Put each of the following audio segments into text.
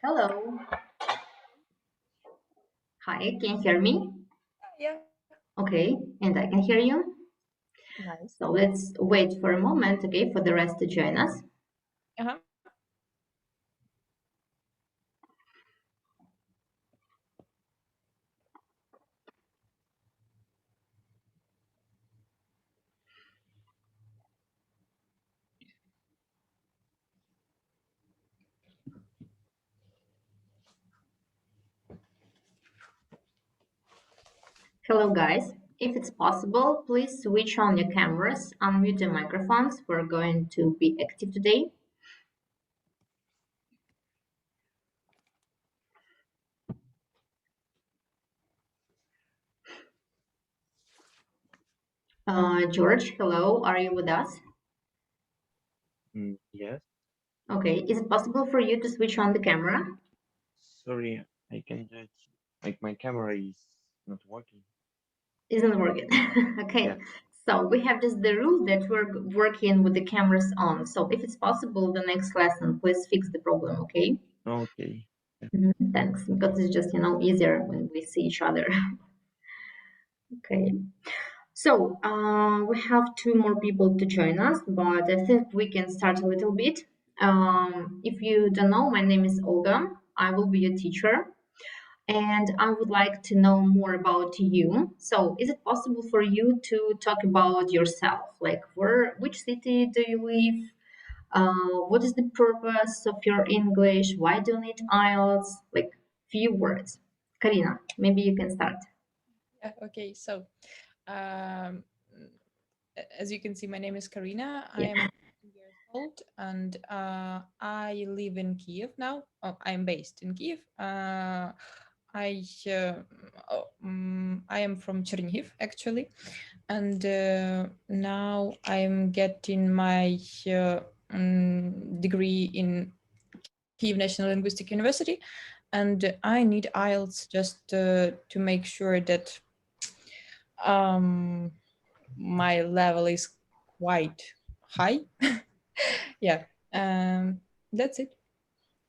Hello. Hi, can you hear me? Yeah, Okay, and I can hear you. nice. So let's wait for a moment, okay, for the rest to join us. Uh-huh. Hello, guys. If it's possible, please switch on your cameras, unmute your microphones. We're going to be active today. George, hello. Are you with us? Yes, Okay. Is it possible for you to switch on the camera? sorry, I can judge. Like my camera is not working. Isn't working. Yeah, Okay. So we have just the rule that we're working with the cameras on. So if it's possible, the next lesson, please fix the problem, okay? okay. Yeah. Thanks, because it's just, easier when we see each other. Okay. So we have two more people to join us, but I think we can start a little bit. If you don't know, my name is Olga. I will be a teacher, and I would like to know more about you. So, is it possible for you to talk about yourself? Like, which city do you live? What is the purpose of your English? Why do you need IELTS? Like, few words. Karina, maybe you can start. Yeah, okay. So, um, as you can see, my name is Karina. I Yeah. am 20 years old, and I live in Kiev now. Oh, I'm based in Kiev. I am from Chernihiv actually, and now I'm getting my degree in Kiev National Linguistic University, and I need IELTS just to make sure that um, my level is quite high. Yeah, that's it.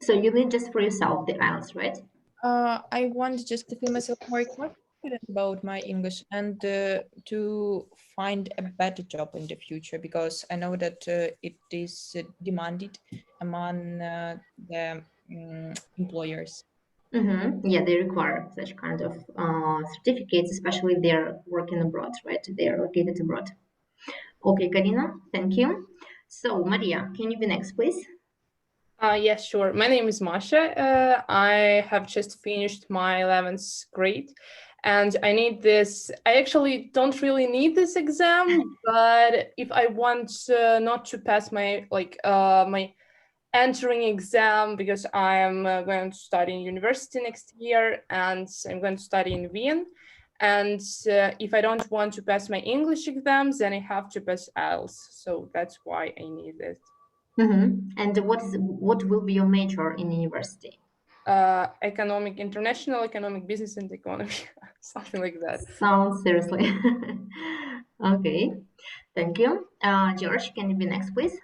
So you need just for yourself the IELTS, right? I want just to feel myself more confident about my English and to find a better job in the future because I know that it is demanded among the employers. Yeah, they require such kind of certificates, especially if they're working abroad, right? They are located abroad. Okay, Karina, thank you. So, Maria, can you be next, please? Yes, sure. My name is Masha. I have just finished my 11th grade and I need this. I actually don't really need this exam, but if I want not to pass my entering exam because I'm going to study in university next year and I'm going to study in Vienna. And if I don't want to pass my English exams, then I have to pass IELTS. So that's why I need it. And what will be your major in university? International economic, business and economy, something like that. Sounds seriously. Okay, thank you. George, can you be next, please?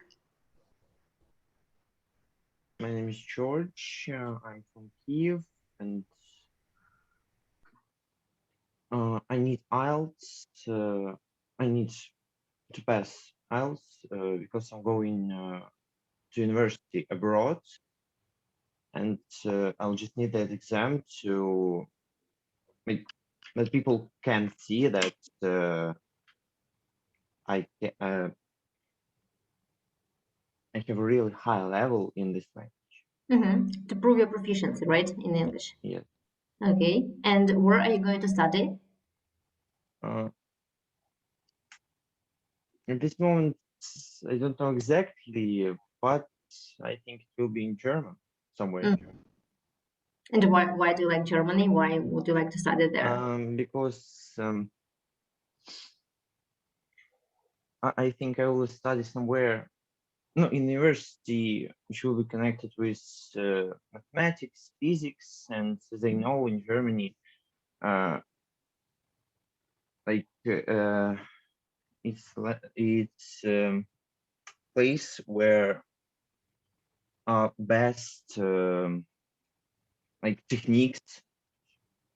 My name is George. I'm from Kiev, and I need IELTS. I need to pass IELTS because I'm going to university abroad, and I'll just need that exam to make that people can see that I ca- uh, I have a really high level in this language. To prove your proficiency, right, in English. Yes. Okay, and where are you going to study? Uh, at this moment, I don't know exactly, but I think it will be in German, somewhere in Mm. German. And why do you like Germany? Why would you like to study there? Because I think I will study somewhere, no, in university, which will be connected with mathematics, physics, and as I know, in Germany, uh, like it's place where best like techniques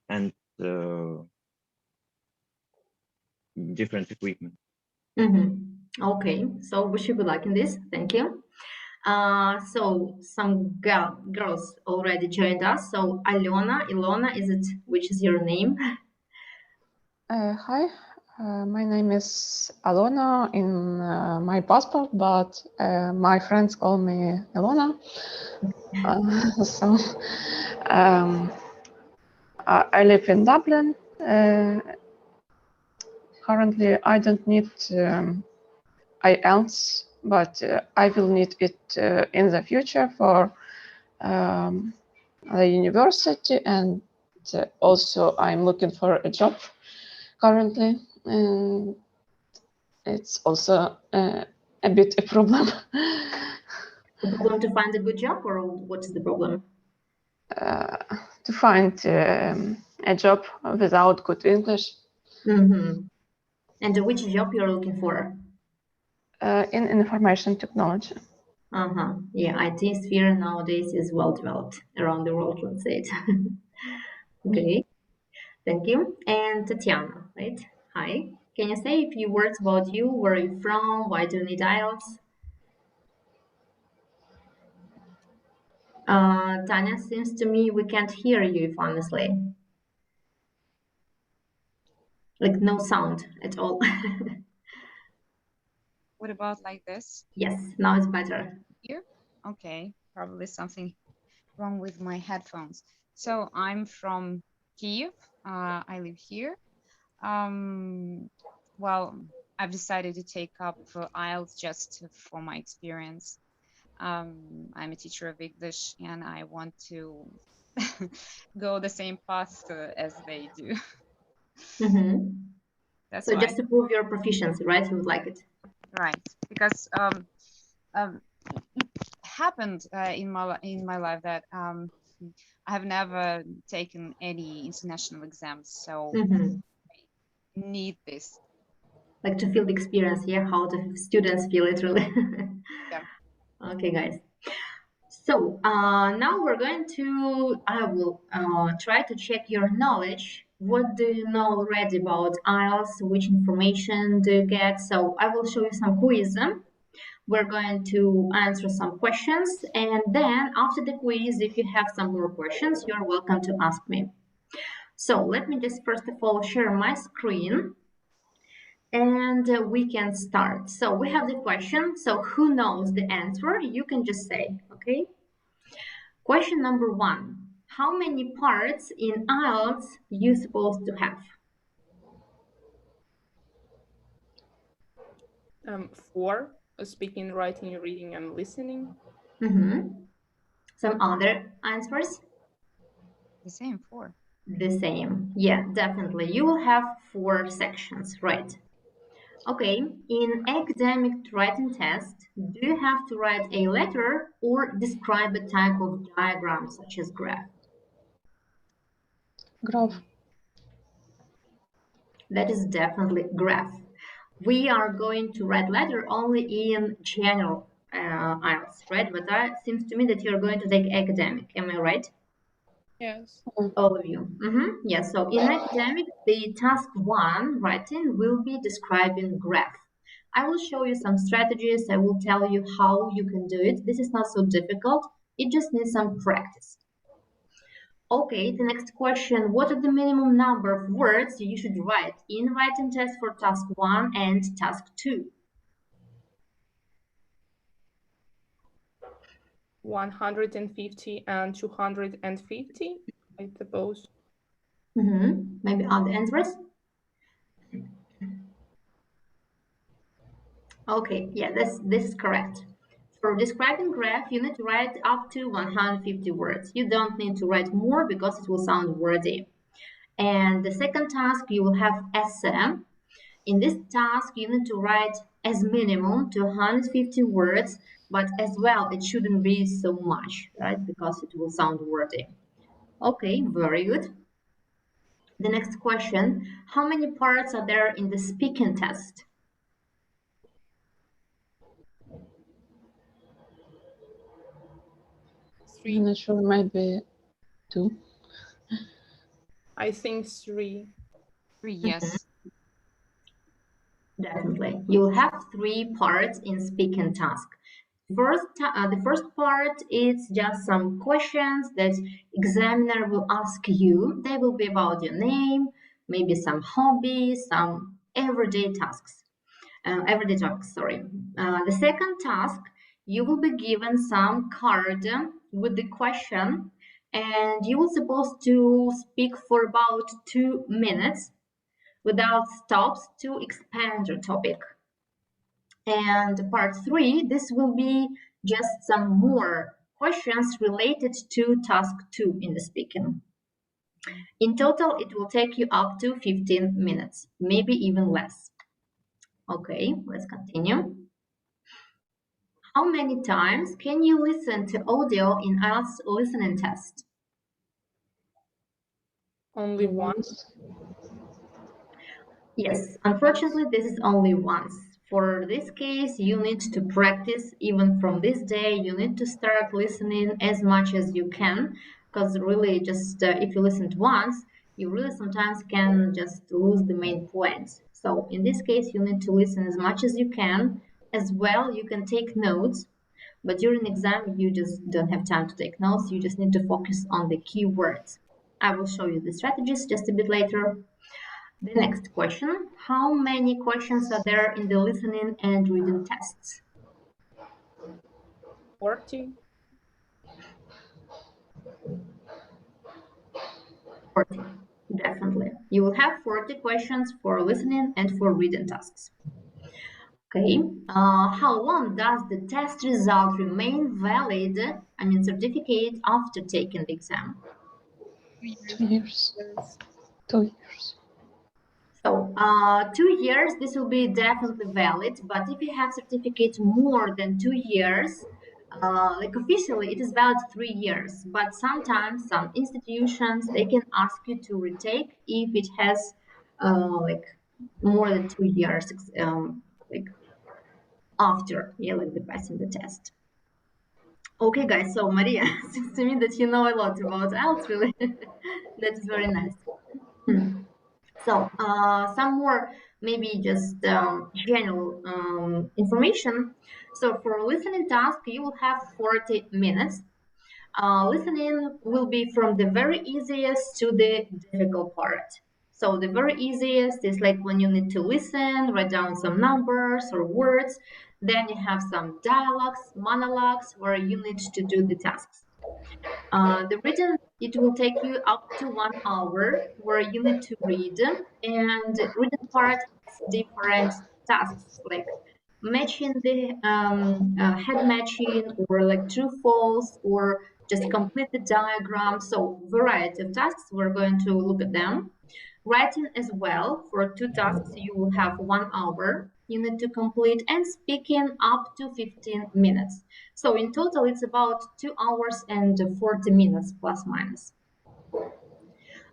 and different equipment. Okay, so wish you good luck in this. Thank you. So some girls already joined us. So Ilona, which is your name? Hi, my name is Alona in my passport, but my friends call me Ilona. So I live in Dublin. Currently, I don't need IELTS, but I will need it in the future for the university, and also I'm looking for a job currently, and it's also a bit a problem. The problem to find a good job, or what is the problem? To find a job without good English. And which job you're looking for? In information technology. Yeah, IT sphere nowadays is well developed around the world, let's say it. Okay, thank you. And Tatiana, right? Hi. Can you say a few words about you? Where are you from? Why do you need IELTS? Tanya, seems to me we can't hear you, if honestly. Like no sound at all. What about like this? Yes, now it's better. Here? Okay, probably something wrong with my headphones. So I'm from Kyiv. I live here. Well, I've decided to take up IELTS just for my experience. I'm a teacher of English and I want to go the same path as they do. That's So why. just to prove your proficiency, right? You would like it. Right, because it happened in my life that I have never taken any international exams, so I need this. Like to feel the experience, yeah, how the students feel it really. Yeah. Okay, guys. So now we're going to, I will try to check your knowledge. What do you know already about IELTS? Which information do you get? So I will show you some quiz. We're going to answer some questions. And then after the quiz, if you have some more questions, you're welcome to ask me. So let me just first of all share my screen. And we can start. So we have the question. So who knows the answer? You can just say, okay? Question number 1. How many parts in IELTS you supposed to have? 4, speaking, writing, reading, and listening. Some other answers? The same, 4. The same. Yeah, definitely. You will have 4 sections, right? Okay, in academic writing test, do you have to write a letter or describe a type of diagram such as graph? Graph. That is definitely graph. We are going to write letter only in general IELTS, right? But that seems to me that you're going to take academic. Am I right? Yes. All of you. Yes, so in academic, the task 1 writing will be describing graph. I will show you some strategies. I will tell you how you can do it. This is not so difficult. It just needs some practice. Okay, the next question. What are the minimum number of words you should write in writing test for task 1 and task 2? 150 and 250, I suppose. Maybe other answers? Okay, yeah, this is correct. For describing graph, you need to write up to 150 words. You don't need to write more because it will sound wordy. And the second task, you will have essay. In this task, you need to write as minimum 250 words, but as well, it shouldn't be so much, right? Because it will sound wordy. Okay, very good. The next question, how many parts are there in the speaking test? I'm not sure, maybe 2. I think 3. 3, yes. Definitely. You'll have 3 parts in speaking task. The first part is just some questions that examiner will ask you. They will be about your name, maybe some hobbies, some everyday tasks. The second task, you will be given some card with the question, and you will supposed to speak for about 2 minutes without stops to expand your topic. And part 3, this will be just some more questions related to task 2 in the speaking. In total, it will take you up to 15 minutes, maybe even less. Okay, let's continue. How many times can you listen to audio in IELTS listening test? Only once. Yes, unfortunately, this is only once. For this case, you need to practice even from this day. You need to start listening as much as you can, because really just if you listened once, you really sometimes can just lose the main points. So in this case, you need to listen as much as you can. As well, you can take notes, but during exam, you just don't have time to take notes. You just need to focus on the key words. I will show you the strategies just a bit later. The next question, how many questions are there in the listening and reading tests? 40. 40, definitely. You will have 40 questions for listening and for reading tasks. Okay, how long does the test result remain valid, certificate after taking the exam? 2 years. 2 years. So 2 years, this will be definitely valid, but if you have certificate more than 2 years, like officially it is valid 3 years, but sometimes some institutions, they can ask you to retake if it has like more than 2 years like after, like the passing the test. Okay, guys, so Maria, seems to me that you know a lot about IELTS, really. That is very nice. So some more maybe just general information. So for listening task, you will have 40 minutes. Listening will be from the very easiest to the difficult part. So the very easiest is like when you need to listen, write down some numbers or words. Then you have some dialogues, monologues, where you need to do the tasks. The written, it will take you up to 1 hour where you need to read, and written part has different tasks like matching the head matching, or like true false, or just complete the diagram. So variety of tasks, we're going to look at them. Writing as well, for 2 tasks you will have 1 hour you need to complete, and speaking up to 15 minutes. So in total it's about 2 hours and 40 minutes plus minus.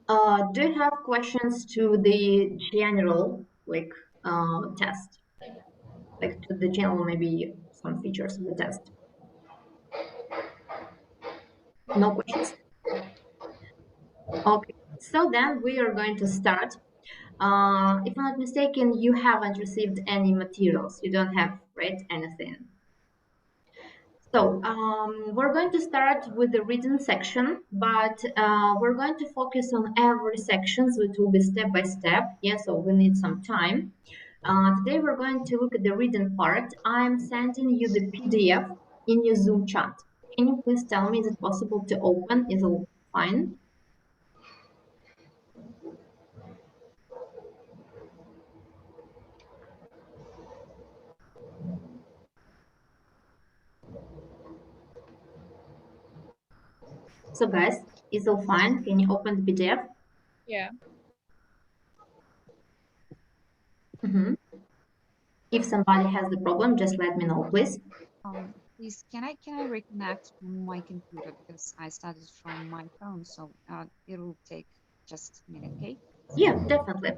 Do you have questions to the general test? Like to the general, maybe some features of the test? No questions? Okay, so then we are going to start. If I'm not mistaken, you haven't received any materials. You don't have read anything. So we're going to start with the reading section, but we're going to focus on every section, so it will be step by step. Yeah, so we need some time. Today we're going to look at the reading part. I'm sending you the PDF in your Zoom chat. Can you please tell me, is it possible to open? Is it fine? So guys, is all fine? Can you open the PDF? Yeah. If somebody has the problem, just let me know, please. Please, can I reconnect from my computer, because I started from my phone, so it will take just a minute, okay? Yeah, definitely.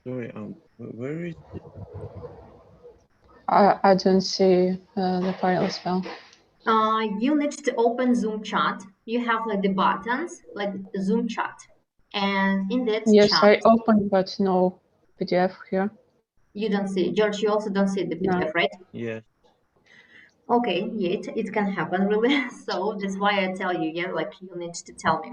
Sorry, where is it? I don't see the file as well. You need to open Zoom chat. You have like the buttons, like Zoom chat. And in that Yes, chat, I opened, but no PDF here. you don't see. George, you also don't see the No. PDF, right? Yes. Okay, yeah, it can happen really. So that's why I tell you, yeah, like you need to tell me.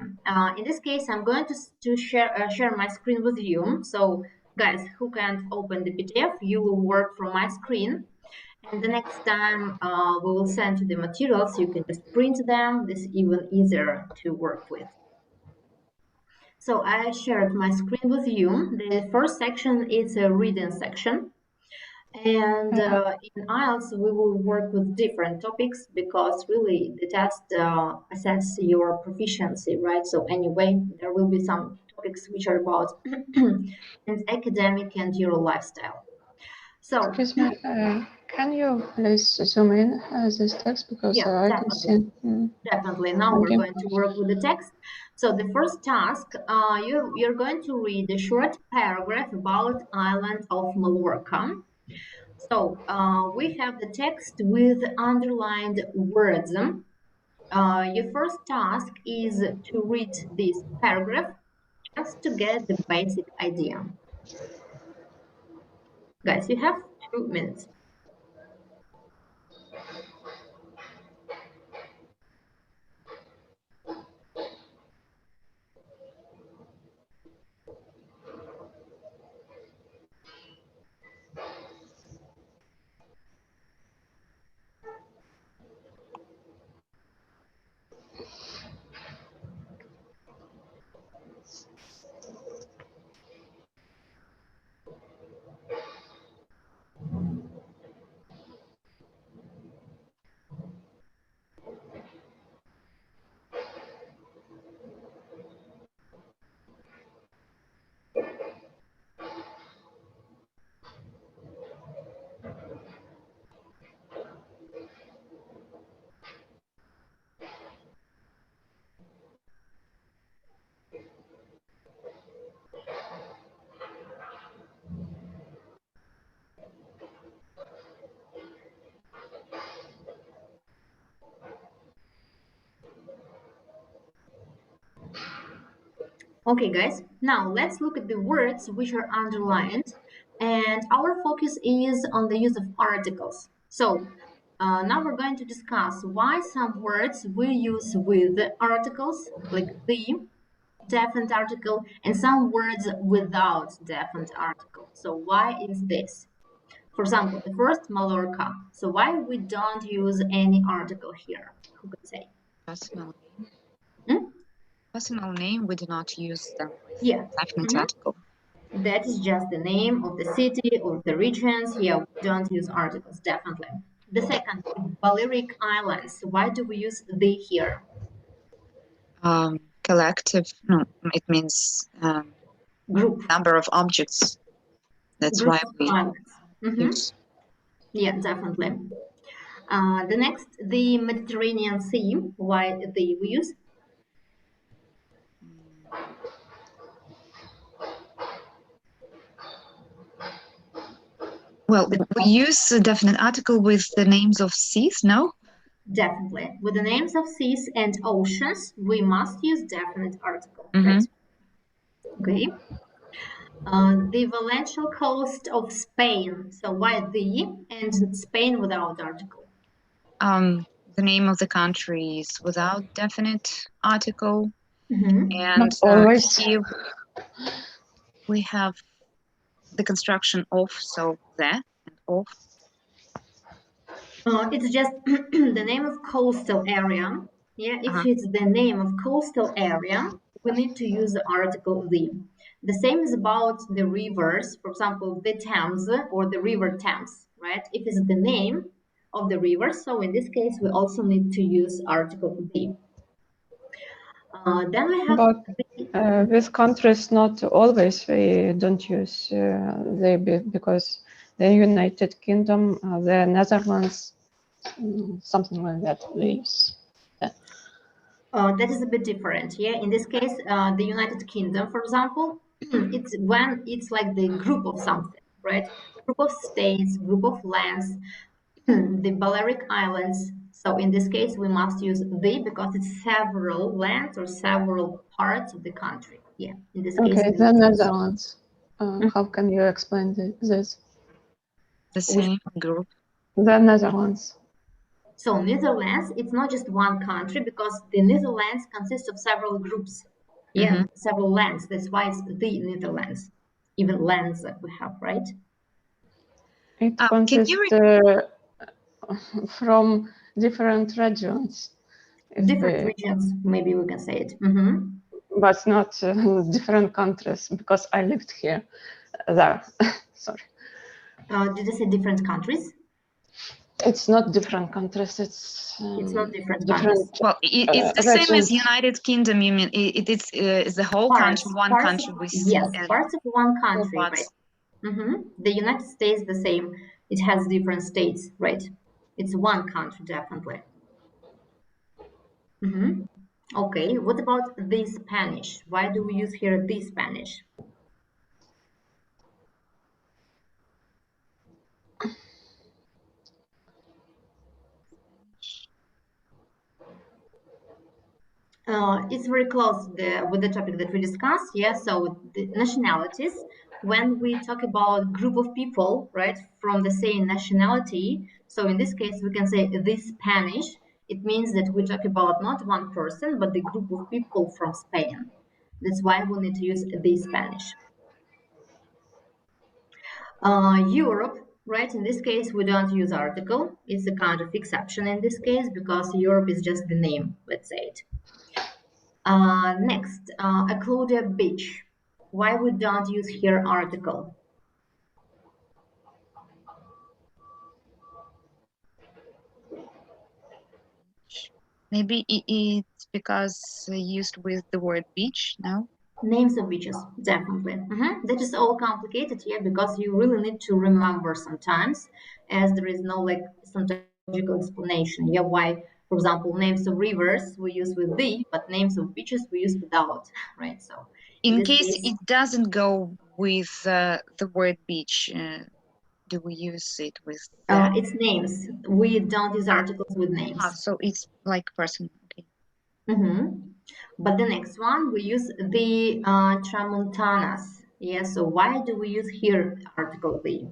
In this case, I'm going to share my screen with you. So guys, who can't open the PDF, you will work from my screen. And the next time we will send you the materials, you can just print them. This is even easier to work with. So I shared my screen with you. The first section is a reading section. And in IELTS, we will work with different topics because really the test assess your proficiency, right? So anyway, there will be some topics which are about and academic and your lifestyle. So Excuse me, can you please zoom in this text because yeah, I can see. definitely. Now we're Okay. going to work with the text. So the first task, you're going to read a short paragraph about island of Mallorca. So we have the text with underlined words. Your first task is to read this paragraph just to get the basic idea. Guys, you have 2 minutes. Okay, guys, now let's look at the words which are underlined. And our focus is on the use of articles. So now we're going to discuss why some words we use with articles, like the, definite article, and some words without definite article. So why is this? For example, the first Mallorca. So why we don't use any article here? Who could say? Personal name. Hmm? Personal name, we do not use them with Yeah. definite article. That is just the name of the city or the regions. Yeah, we don't use articles, definitely. The second, Balearic Islands. Why do we use the here? Collective, no, it means Group. number of objects. That's Group why of we islands. use. Yeah, definitely. The next, the Mediterranean Sea. Why the we use? Well, we use a definite article with the names of seas, no? Definitely. With the names of seas and oceans, we must use definite article, right? Okay. The Valencian coast of Spain. So why the and Spain without article? The name of the country is without definite article. And Not always. here we have the construction of, so the and of. It's just the name of coastal area. Yeah, if it's the name of coastal area, we need to use the article the. The same is about the rivers, for example, the Thames or the River Thames, right? If it's the name of the river, so in this case, we also need to use article the. Then we have But with countries, not always we don't use they because the United Kingdom, the Netherlands, something like that we use. That is a bit different. Yeah, in this case, the United Kingdom, for example, it's when it's like the group of something, right? Group of states, group of lands, the Balearic Islands. So in this case, we must use the because it's several lands or several parts of the country. Yeah, in this case. Okay, the Netherlands. How can you explain this? The same group. The Netherlands. So Netherlands, it's not just one country because the Netherlands consists of several groups. Yeah, several lands. That's why it's the Netherlands. Even lands that we have, right? It consists from different regions. Different regions, maybe we can say it. But not different countries, because I lived here, there. Sorry. Did I say different countries? It's not different countries. It's not different countries. Well, it's the same as United Kingdom. You mean it's the whole country, one country we see. Yes, parts of one country, right? The United States, the same. It has different states, right? It's one country, definitely. Okay, what about the Spanish? Why do we use here the Spanish? It's very close with the topic that we discussed. Yeah, so the nationalities, when we talk about group of people, right, from the same nationality, so in this case, we can say the Spanish. It means that we talk about not one person, but the group of people from Spain. That's why we need to use the Spanish. Europe, right, in this case, we don't use article. It's a kind of exception in this case because Europe is just the name, let's say it. Next, Claudia Beach. Why we don't use here article? Maybe it's because used with the word beach, no? Names of beaches, definitely. That is all complicated, yeah, because you really need to remember sometimes, as there is no like some logical explanation. Yeah, why, for example, names of rivers we use with the, but names of beaches we use without, right? So in case it doesn't go with the word beach, do we use it with that? It's names. We don't use articles with names. So it's like person. Okay. But the next one, we use the tramontanas. Yeah, so why do we use here article the?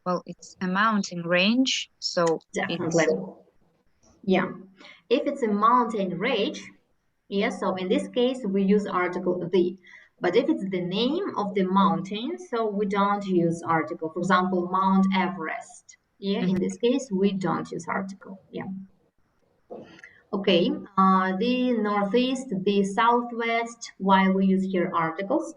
Well, it's a mountain range, so definitely. Yeah, if it's a mountain range, yeah, so in this case, we use article the. But if it's the name of the mountain, so we don't use article. For example, Mount Everest. Yeah, in this case, we don't use article. Yeah. Okay, the northeast, the southwest, why we use here articles?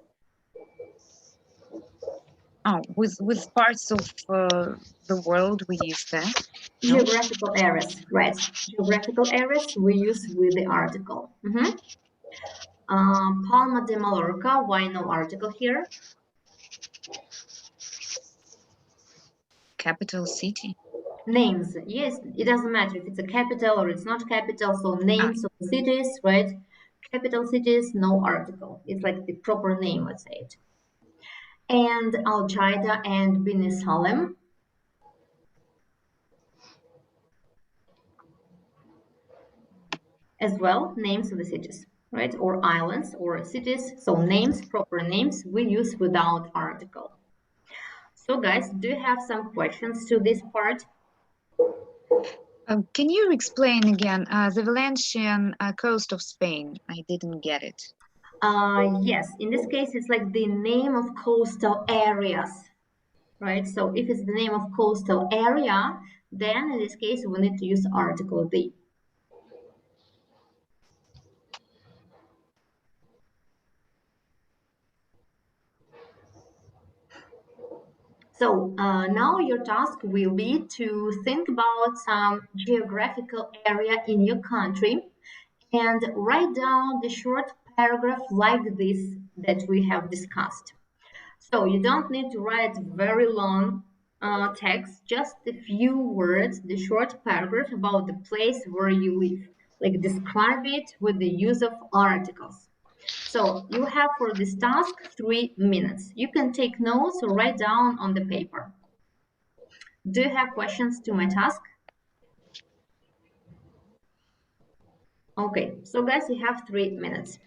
Oh, with parts of the world we use that. Geographical areas, right? Geographical areas we use with the article. Palma de Mallorca, why no article here? Capital city. Names, yes, it doesn't matter if it's a capital or it's not capital, so names of cities, right? Capital cities, no article. It's like the proper name, let's say it. And Al-Qaeda and Beni Salem. As well, names of the cities, right? Or islands or cities. So names, proper names, we use without article. So guys, do you have some questions to this part? Can you explain again the Valencian coast of Spain? I didn't get it. Yes, in this case, it's like the name of coastal areas, right? So if it's the name of coastal area, then in this case, we need to use article the. So now your task will be to think about some geographical area in your country and write down the short paragraph like this that we have discussed. So you don't need to write very long text, just a few words, the short paragraph about the place where you live. Like describe it with the use of articles. So you have for this task 3 minutes. You can take notes or write down on the paper. Do you have questions to my task? Okay, so guys, you have 3 minutes.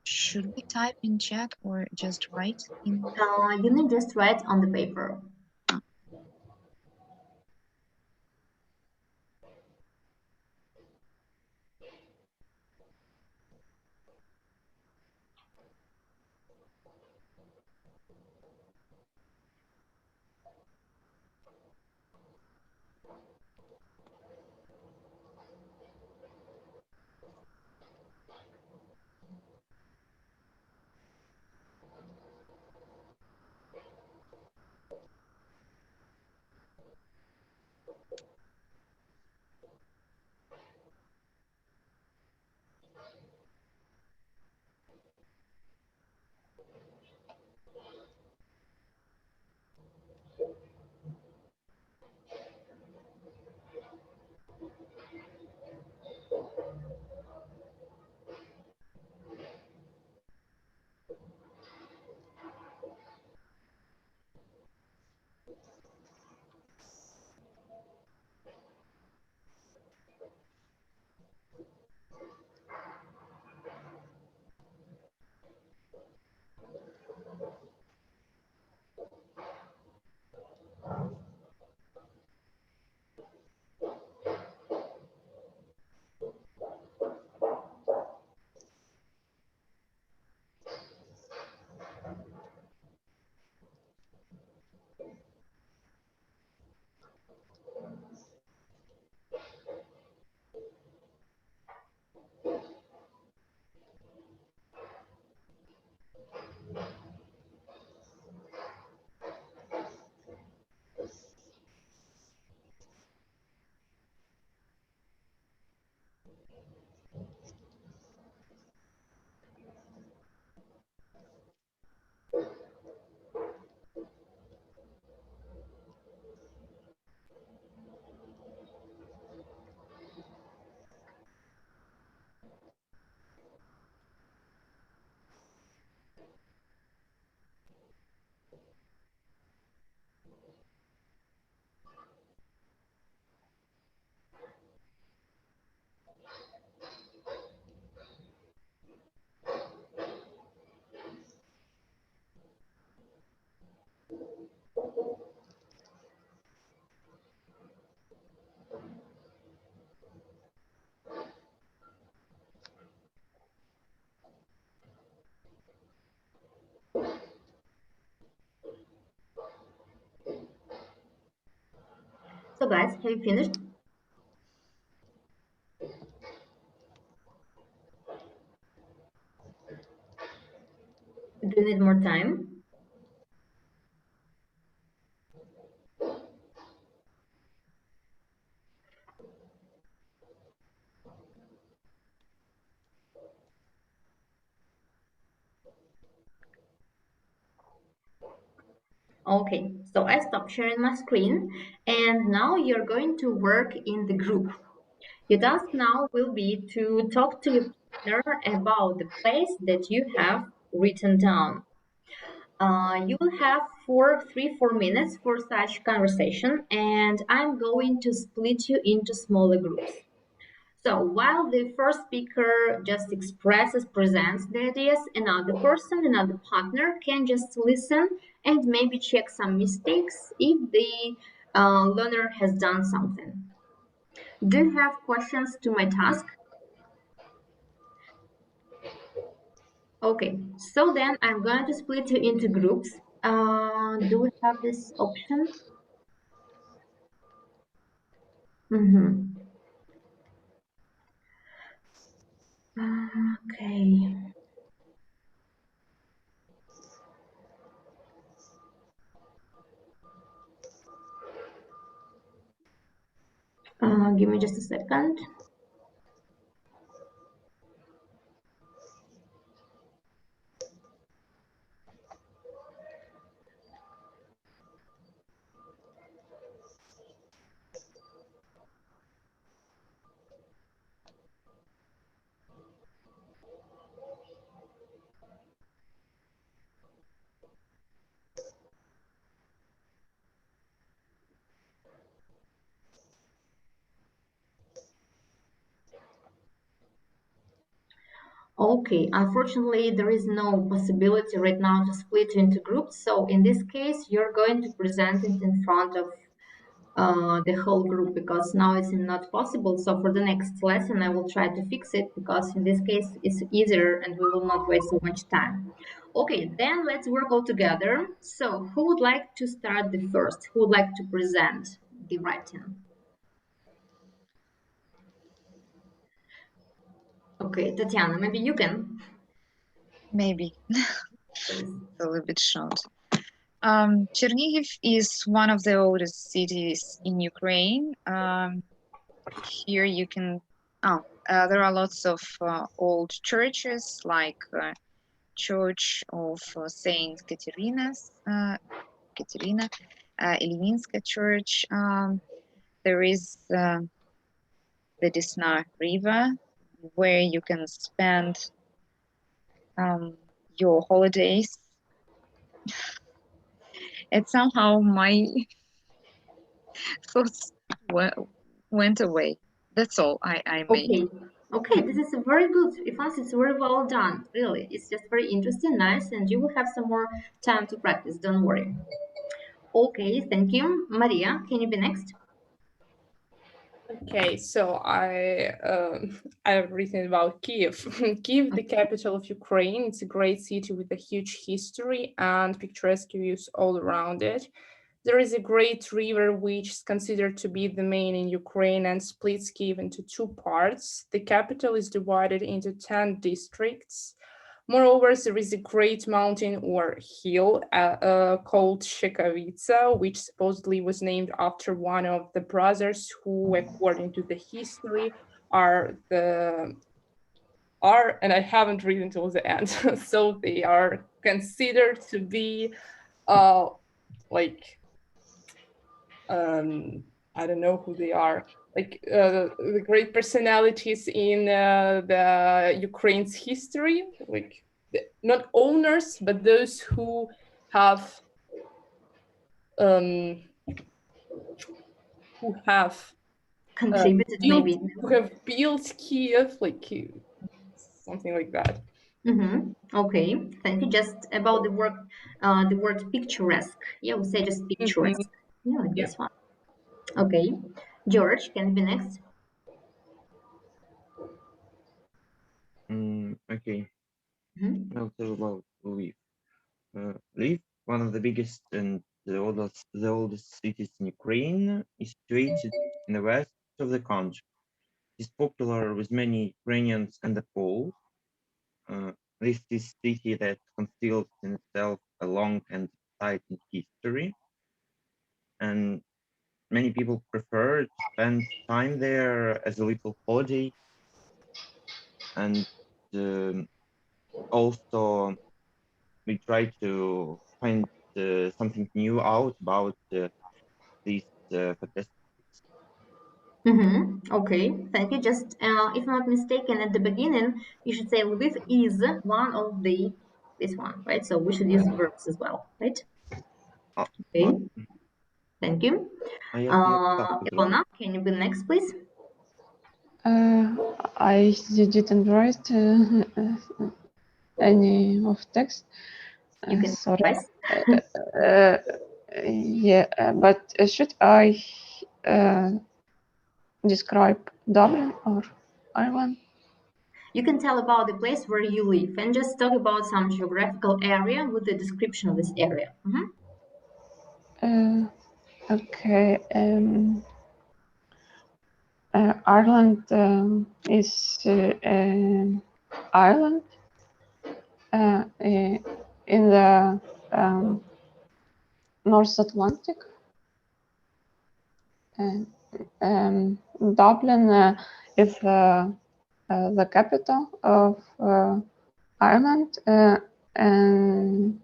Should we type in chat or just write in? You need just write on the paper. So guys, have you finished? Do you need more time? Okay, so I stopped sharing my screen and now you're going to work in the group. Your task now will be to talk to your partner about the place that you have written down. You will have 4 minutes for such conversation and I'm going to split you into smaller groups. So while the first speaker just expresses, presents the ideas, another person, another partner can just listen and maybe check some mistakes if the learner has done something. Do you have questions to my task? Okay, so then I'm going to split you into groups. Do we have this option? Okay. Give me just a second. Okay, unfortunately, there is no possibility right now to split into groups. So in this case, you're going to present it in front of the whole group because now it's not possible. So for the next lesson, I will try to fix it because in this case, it's easier and we will not waste so much time. Okay, then let's work all together. So who would like to start the first? Who would like to present the writing? Okay, Tatiana, maybe you can. Maybe Please. a little bit short. Chernihiv is one of the oldest cities in Ukraine. Here you can, there are lots of old churches like Church of Saint Katerina, Ilminska Church. There is the Desna River where you can spend your holidays. And somehow my thoughts went away. That's all I made. Okay, okay, this is a very good, Ifans, it's very well done, really. It's just very interesting, nice, and you will have some more time to practice, don't worry. Okay, thank you. Maria, can you be next? Okay, so I've written about Kiev. Kiev, the capital of Ukraine. It's a great city with a huge history and picturesque views all around it. There is a great river which is considered to be the main in Ukraine and splits Kiev into two parts. The capital is divided into 10 districts. Moreover, there is a great mountain or hill called Shekovitsa, which supposedly was named after one of the brothers who, according to the history, and I haven't read until the end, so they are considered to be I don't know who they are, the great personalities in the Ukraine's history, not owners, but those who have Contributed maybe. who have built Kiev, something like that. Okay, thank you. Just about the word picturesque. Yeah, we say just picturesque. Yeah, like this one. Okay, George, can you be next? Okay. Mhm. I'll tell about Lviv. Lviv, one of the biggest and the oldest cities in Ukraine, is situated in the west of the country. It's popular with many Ukrainians and the Poles. This is a city that conceals in itself a long and exciting history, and many people prefer to spend time there as a little holiday, and also we try to find something new out about these fantastic. Okay, thank you. Just if I'm not mistaken, at the beginning you should say Lviv is one of this one, right? So we should use verbs as well, right? Okay, thank you. Ilona, can you be next, please? I didn't write any of text. You can Sorry. advise. Yeah, but should I describe Dublin or Ireland? You can tell about the place where you live and just talk about some geographical area with the description of this area. Okay. Ireland is an island in the North Atlantic. Dublin is the capital of Ireland, and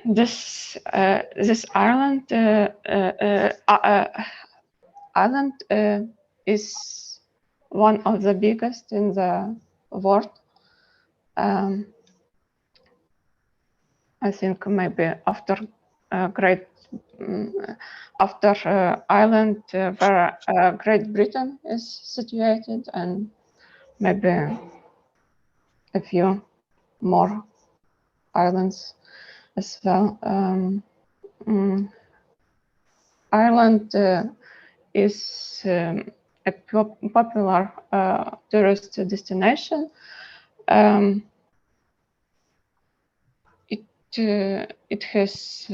this island is one of the biggest in the world. I think maybe after Ireland, where Great Britain is situated, and maybe a few more islands as well. Ireland is a popular tourist destination. It has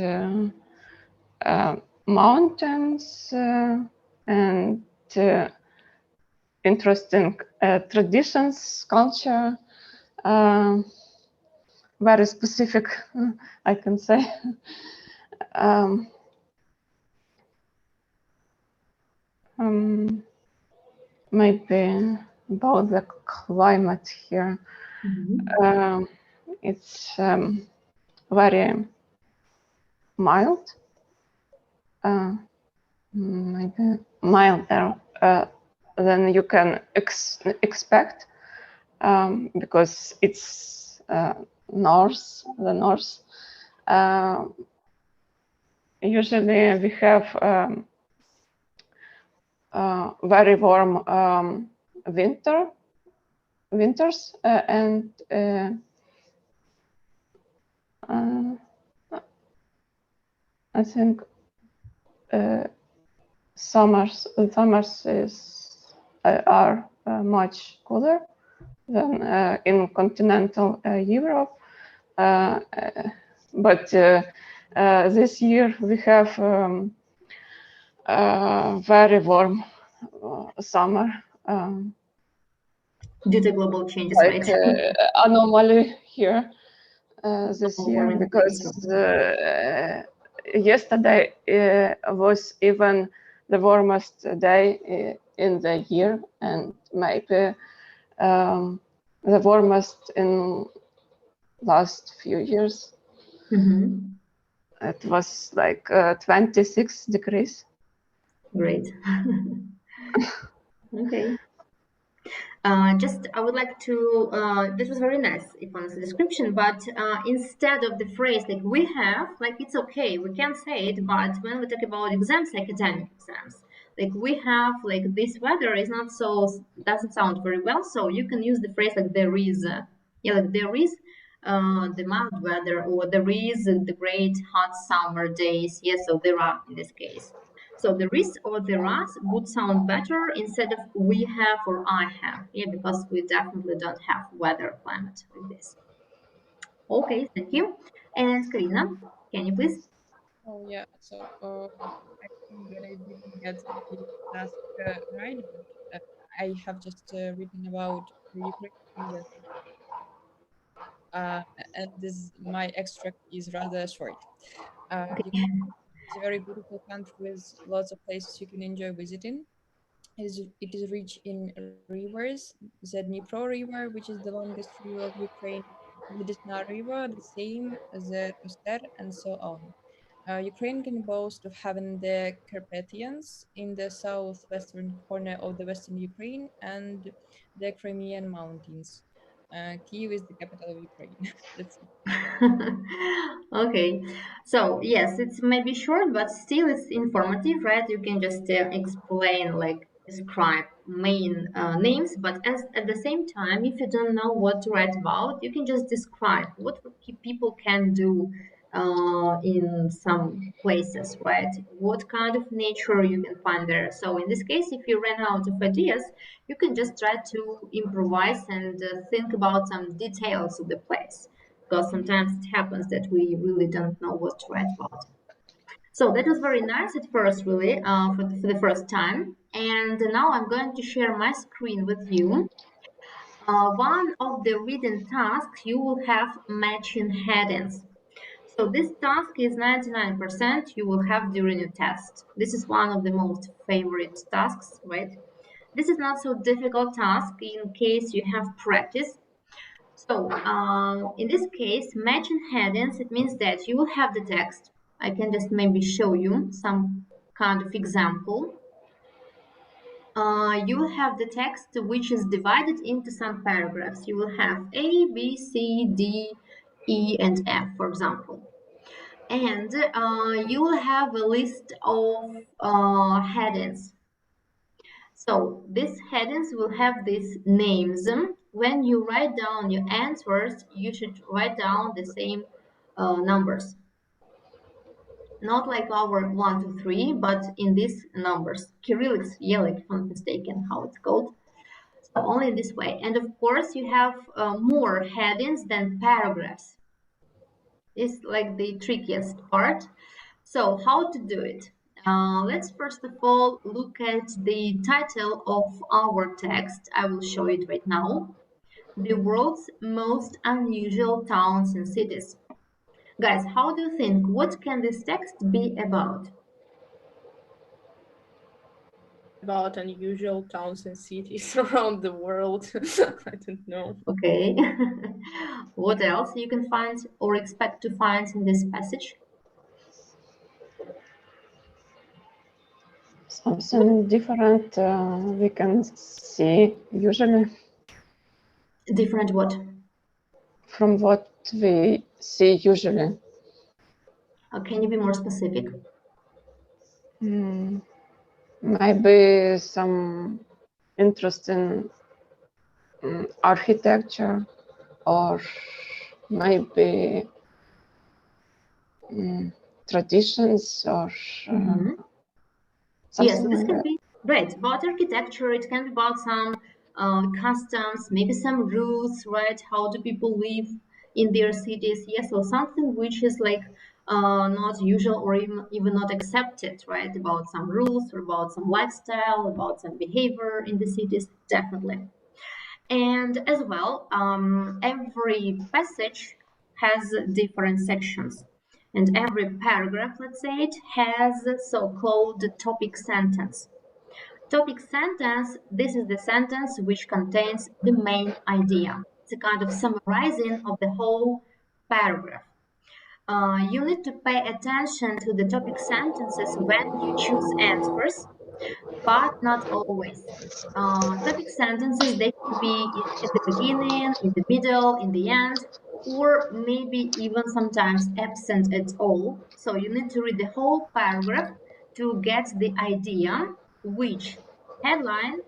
mountains and interesting traditions, culture, very specific, I can say. Maybe about the climate here. It's very mild, maybe milder than you can expect, because it's the north. Usually we have very warm winters and I think summers are much cooler than in continental Europe. But this year we have very warm summer. Due to global changes, like right? Anomaly here this year, warming because yesterday was even the warmest day in the year, and maybe the warmest in last few years. It was like 26 degrees. Great. Okay. Just I would like to, this was very nice, Ivan's description, but instead of the phrase like we have, like it's okay, we can say it, but when we talk about exams, academic exams, like we have, like this weather is not so, doesn't sound very well, so you can use the phrase like there is, like there is the mild weather, or there is the great hot summer days. Yes, so there are in this case. So there is or there are would sound better instead of we have or I have. Yeah, because we definitely don't have weather climate like this. Okay, thank you. And Karina, can you please? Oh yeah, so I think that I didn't get the task right, but I have just written about the Ukraine lesson. And this my extract is rather short. Ukraine is a very beautiful country with lots of places you can enjoy visiting. It is rich in rivers, the Dnipro River, which is the longest river of Ukraine, the Desna River, the same as the Koster, and so on. Ukraine can boast of having the Carpathians in the southwestern corner of the western Ukraine and the Crimean Mountains. Kyiv is the capital of Ukraine. That's it. Okay, so yes, it's maybe short, but still it's informative, right? You can just explain, like describe main names, but at the same time, if you don't know what to write about, you can just describe what people can do in some places, right? What kind of nature you can find there. So in this case, if you ran out of ideas, you can just try to improvise and think about some details of the place, because sometimes it happens that we really don't know what to write about. So that was very nice at first, really, for the first time. And now I'm going to share my screen with you. One of the written tasks, you will have matching headings. So this task is 99% you will have during your test. This is one of the most favorite tasks, right? This is not so difficult task in case you have practice. So in this case, matching headings, it means that you will have the text. I can just maybe show you some kind of example. You will have the text which is divided into some paragraphs. You will have A, B, C, D, E, and F, for example. And you will have a list of headings. So these headings will have these names. When you write down your answers, you should write down the same numbers. Not like our 1, 2, 3, but in these numbers. Cyrillic, Cyrillic, if I'm not mistaken, how it's called. So only this way. And of course, you have more headings than paragraphs. It's like the trickiest part. So how to do it? Let's first of all look at the title of our text. I will show it right now. The world's most unusual towns and cities. Guys, how do you think? What can this text be about? About unusual towns and cities around the world. I don't know. Okay. What else you can find or expect to find in this passage? Something different we can see usually Different what? from what we see usually. Can you be more specific? Maybe some interesting architecture, or maybe traditions, or Yes, something this like can that. be great. About architecture, it can be about some customs, maybe some rules, right? How do people live in their cities? Yes, or something which is like not usual or even not accepted, right? About some rules or about some lifestyle, about some behavior in the cities, definitely. And as well, every passage has different sections. And every paragraph, let's say it, has a so-called topic sentence. Topic sentence, this is the sentence which contains the main idea. It's a kind of summarizing of the whole paragraph. You need to pay attention to the topic sentences when you choose answers, but not always. Topic sentences, they can be at the beginning, in the middle, in the end, or maybe even sometimes absent at all. So you need to read the whole paragraph to get the idea which headline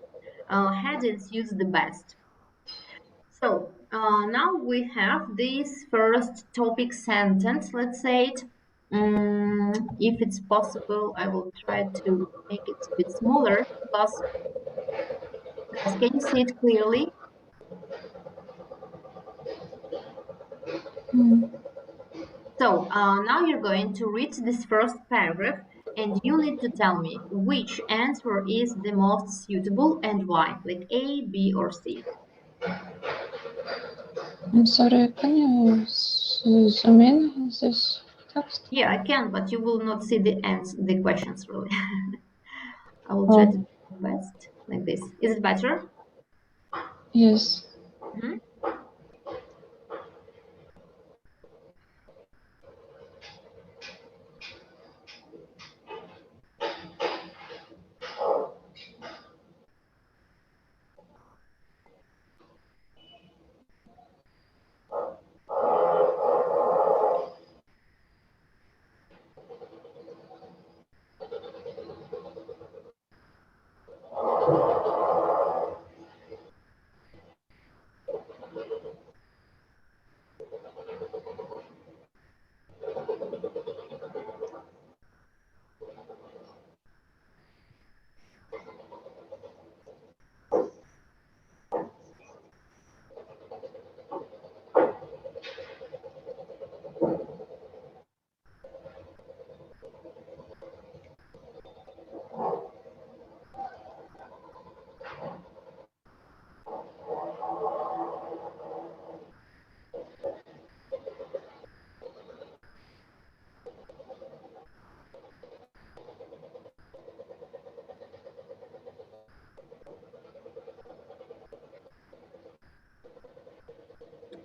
headings use the best. So now we have this first topic sentence, let's say it. If it's possible, I will try to make it a bit smaller because, guys, can you see it clearly? So now you're going to read this first paragraph and you need to tell me which answer is the most suitable and why, like A, B, or C. I'm sorry, can you zoom in this text? Yeah, I can, but you will not see the questions really. I will try to do my best like this. Is it better? Yes. Mhm.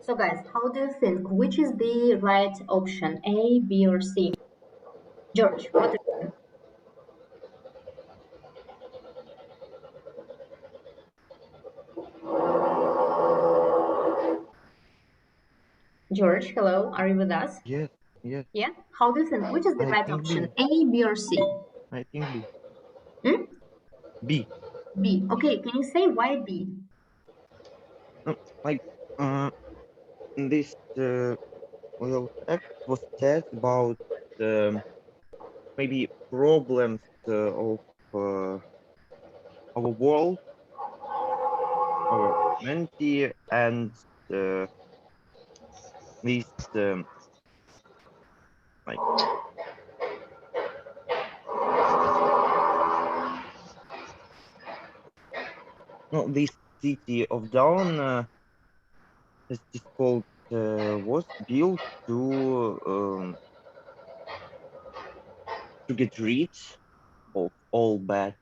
So guys, how do you think? Which is the right option, A, B, or C? George, what do you think? George, hello, are you with us? Yes, yes. Yeah? How do you think? Which is the I right think option, B. A, B, or C? I think B. Hmm? B. B. Okay, can you say why B? Like this little text was said about maybe problems of our world, our humanity, and these like no, this city of Dawn, as it is called, was built to get rid of all bad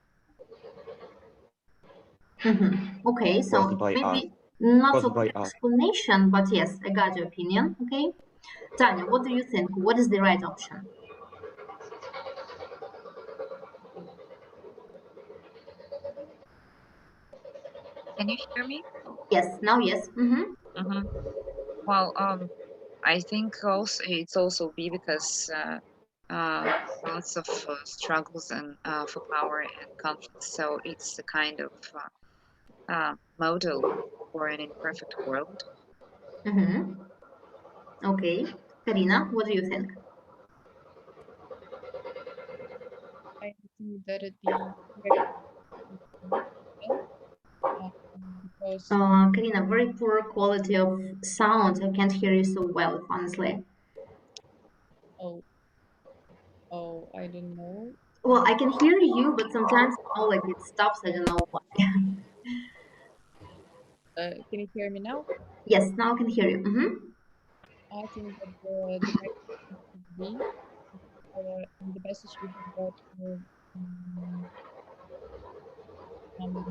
Okay, caused so by us. maybe not so Caused good by us. explanation, but yes, I got your opinion. Okay, Tanya, what do you think? What is the right option? Can you hear me? Yes, now yes. Well, I think also it's also B because lots of struggles and for power and conflicts. So it's a kind of model for an imperfect world. Okay, Karina, what do you think? I think that the correct because Karina, very poor quality of sound. I can't hear you so well, honestly. oh, I didn't know. Well, I can hear you, but sometimes like it stops. I don't know why. Can you hear me now? Yes, now I can hear you. I think that the right option is B. In the passage we have got some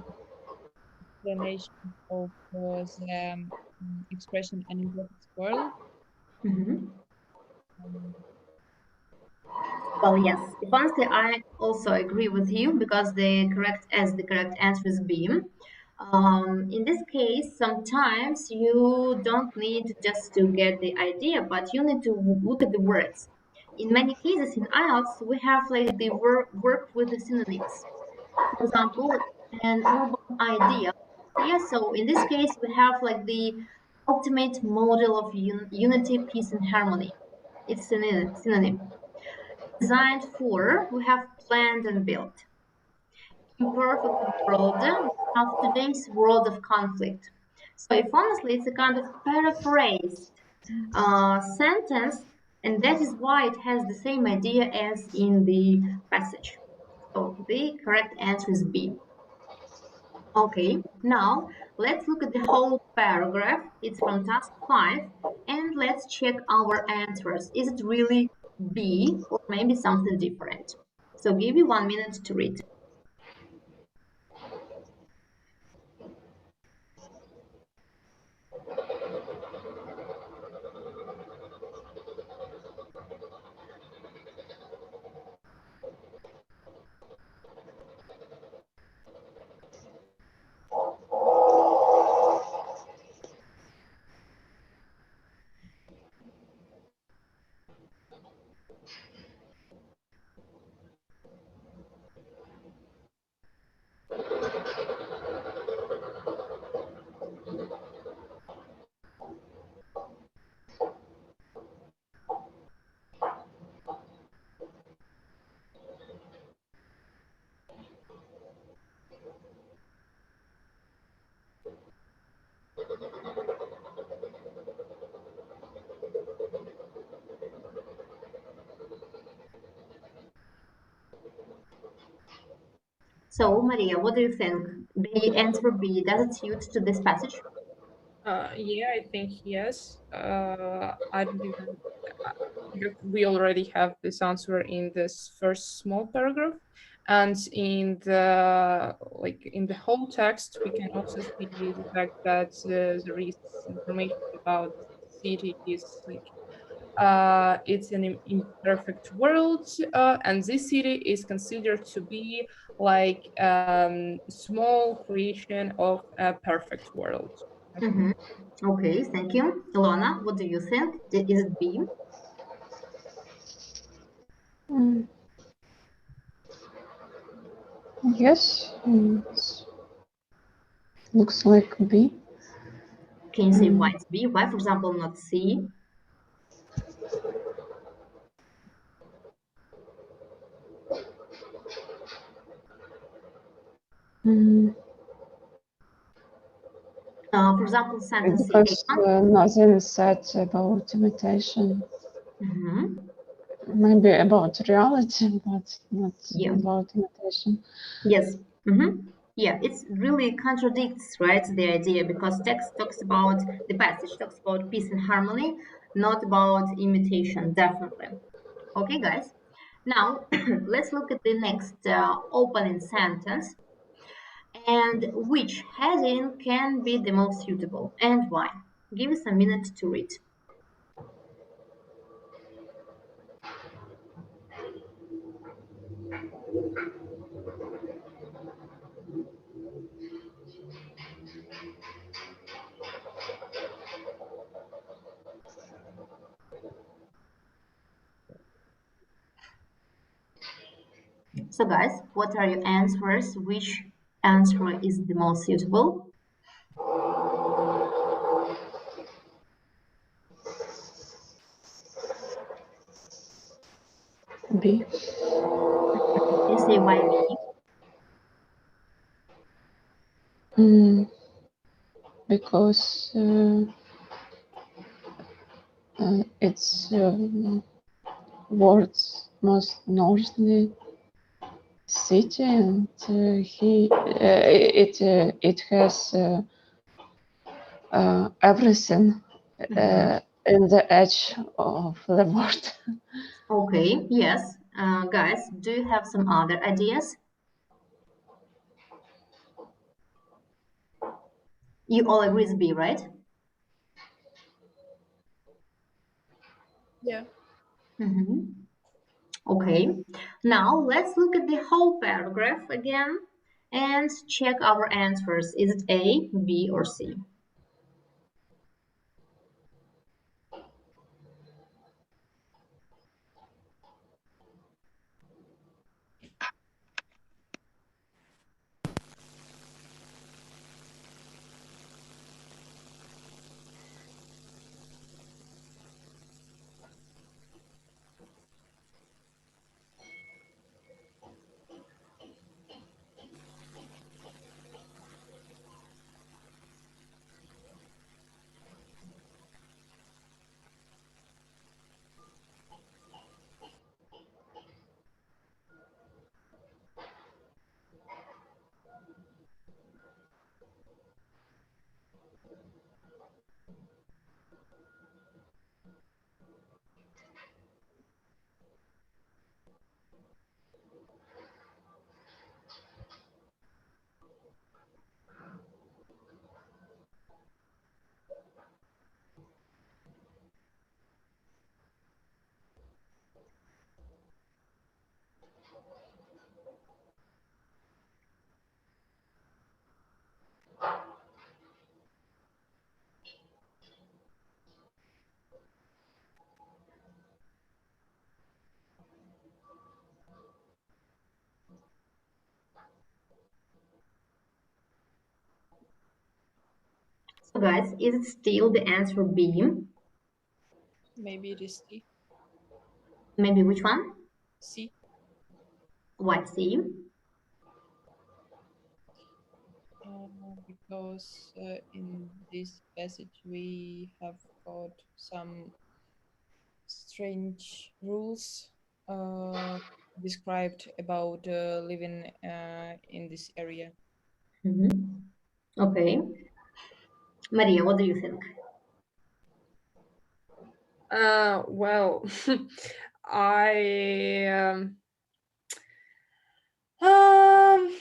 explanation of the expression an imperfect world. Um, Well, yes. Honestly, I also agree with you because the correct answer is B. In this case, sometimes you don't need just to get the idea, but you need to look at the words. In many cases in IELTS, we have like the work with the synonyms. For example, an urban idea. Yeah, so in this case, we have like the ultimate model of unity, peace, and harmony. It's synonym. Designed for, we have planned and built. Imperfect world, we have today's world of conflict. So if honestly, it's a kind of paraphrased sentence, and that is why it has the same idea as in the passage. So the correct answer is B. Okay, now let's look at the whole paragraph. It's from task 5, and let's check our answers. Is it really B or maybe something different? So give you 1 minute to read. So Maria, what do you think? The answer B, does it suit to this passage? Yeah, I think yes. I don't even. We already have this answer in this first small paragraph, And in the whole text, we can also see the fact that there is information about the city is like it's an imperfect world, and this city is considered to be like small creation of a perfect world. Mhm. Okay, thank you. Ilona, what do you think? Is it B? Mm. Yes, looks like B. Can you say why it's B? Why, for example, not C? Mm. For example, sentence C. Because nothing said about imitation. Mhm. Maybe about reality, but not Yeah. about imitation. Yes. Yeah, it's really contradicts, right, the idea, because text talks about the passage talks about peace and harmony, not about imitation, definitely. Okay, guys. Now let's look at the next opening sentence and which heading can be the most suitable and why. Give us a minute to read. So guys, what are your answers? Which answer is the most suitable? B. Can you say why B? Because it's world's most northerly city, and it has everything in the edge of the world. Okay, yes. Guys, do you have some other ideas? You all agree it's B, right? Yeah. Okay. Now let's look at the whole paragraph again and check our answers. Is it A, B, or C? So guys, is it still the answer B? Maybe it is C. Maybe which one? C. Why C? Because in this passage we have got some strange rules described about living in this area. Okay. Maria, what do you think? Well, I Um,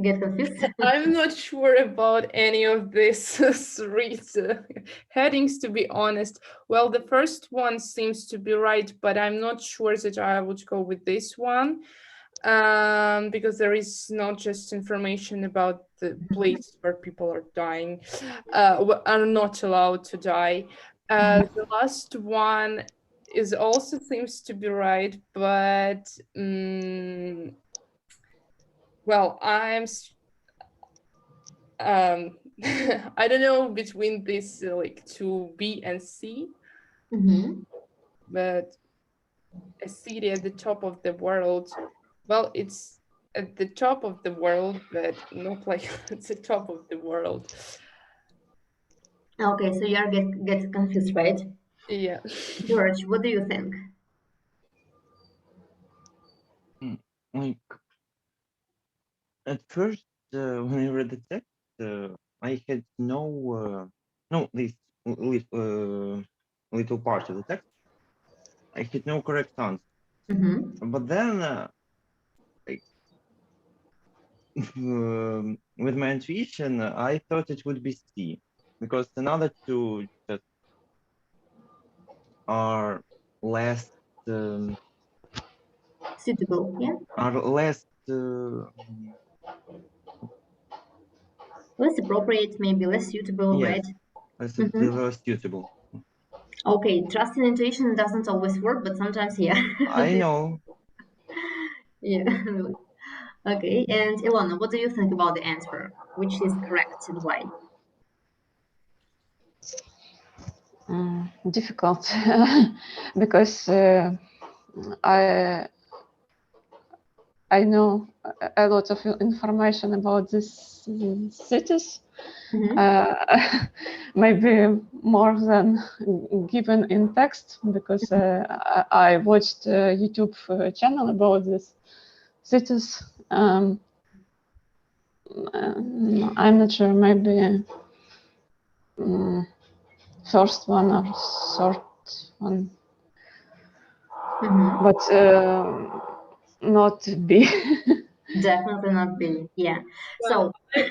Get confused? I'm not sure about any of these three headings, to be honest. Well, the first one seems to be right, but I'm not sure that I would go with this one, because there is not just information about the place where people are dying, are not allowed to die. The last one is also seems to be right, but well, I don't know between this like two B and C, Mhm. but a city at the top of the world. Well, it's at the top of the world, but not like it's the top of the world. Okay, so you are get confused, right? Yeah. George, what do you think? Like at first, when I read the text, I had this little part of the text. I had no correct answer. Mm-hmm. But then, like, with my intuition, I thought it would be C, because another two just are less Suitable, yeah? are less Less appropriate, maybe less suitable, yes, right? less Mhm. suitable. Okay, trust in intuition doesn't always work, but sometimes, yeah. I know. Yeah. Okay, and Ilona, what do you think about the answer? Which is correct and why? Difficult because I know a lot of information about these cities, Mm-hmm. maybe more than given in text, because I watched a YouTube channel about these cities. I'm not sure, maybe first one or third one, Mm-hmm. but not B. Definitely not B. Yeah. Well, So,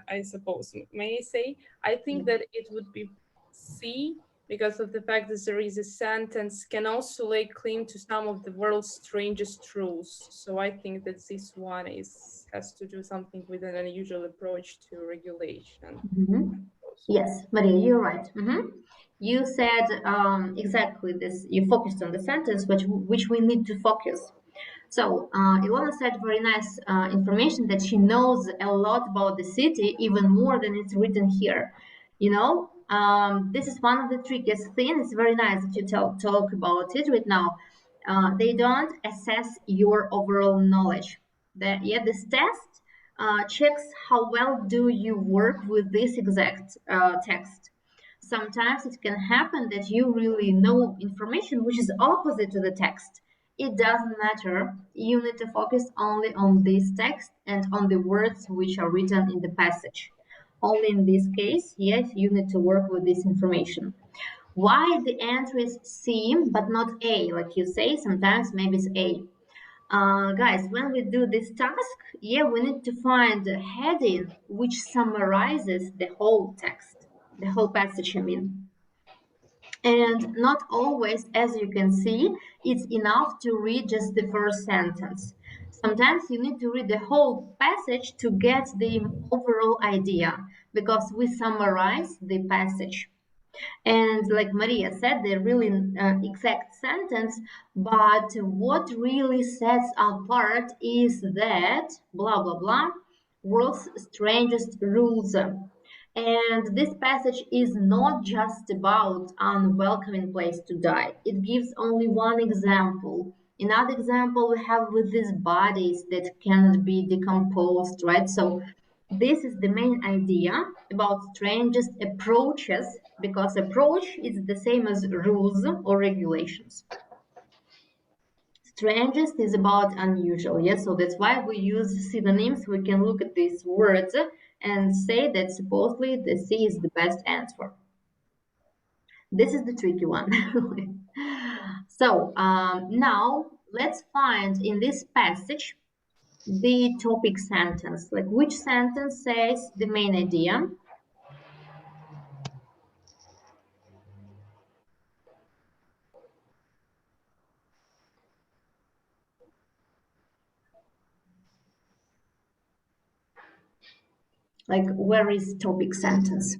I suppose, may I say, I think that it would be C because of the fact that there is a sentence can also lay claim to some of the world's strangest truths. So I think that this one has to do something with an unusual approach to regulation. mhm. Yes, Maria, you're right. You said exactly this. You focused on the sentence, which we need to focus. So Ilona said very nice information that she knows a lot about the city, even more than it's written here. You know, this is one of the trickiest things. It's very nice that you talk about it right now. They don't assess your overall knowledge. This test checks how well do you work with this exact text. Sometimes it can happen that you really know information which is opposite to the text. It doesn't matter. You need to focus only on this text and on the words which are written in the passage. Only in this case, yes, you need to work with this information. Why the answer is C but not A? Like you say, sometimes maybe it's A. Guys, when we do this task, we need to find a heading which summarizes the whole text, the whole passage, I mean. And not always, as you can see, it's enough to read just the first sentence. Sometimes you need to read the whole passage to get the overall idea because we summarize the passage. And like Maria said, they're really exact sentence, but what really sets apart is that blah blah blah, world's strangest rules. And this passage is not just about unwelcoming place to die. It gives only one example. Another example we have with these bodies that cannot be decomposed, right? So this is the main idea about strangest approaches, because approach is the same as rules or regulations. Strangest is about unusual, yes, so that's why we use synonyms. We can look at these words and say that supposedly the C is the best answer. This is the tricky one. So now let's find in this passage the topic sentence, like which sentence says the main idea. Like, where is topic sentence?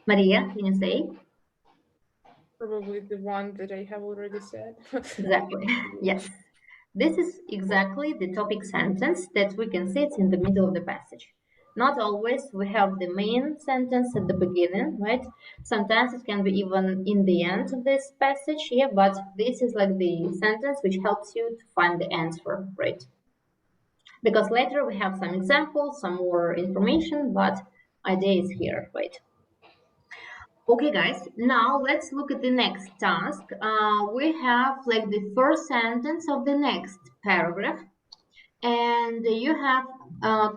Maria, can you say? Probably the one that I have already said. Exactly. Yes. This is exactly the topic sentence that we can see it's in the middle of the passage. Not always we have the main sentence at the beginning, right? Sometimes it can be even in the end of this passage here, but this is like the sentence which helps you to find the answer, right? Because later we have some examples, some more information, but idea is here, right? Okay, guys, now let's look at the next task. We have like the first sentence of the next paragraph, and you have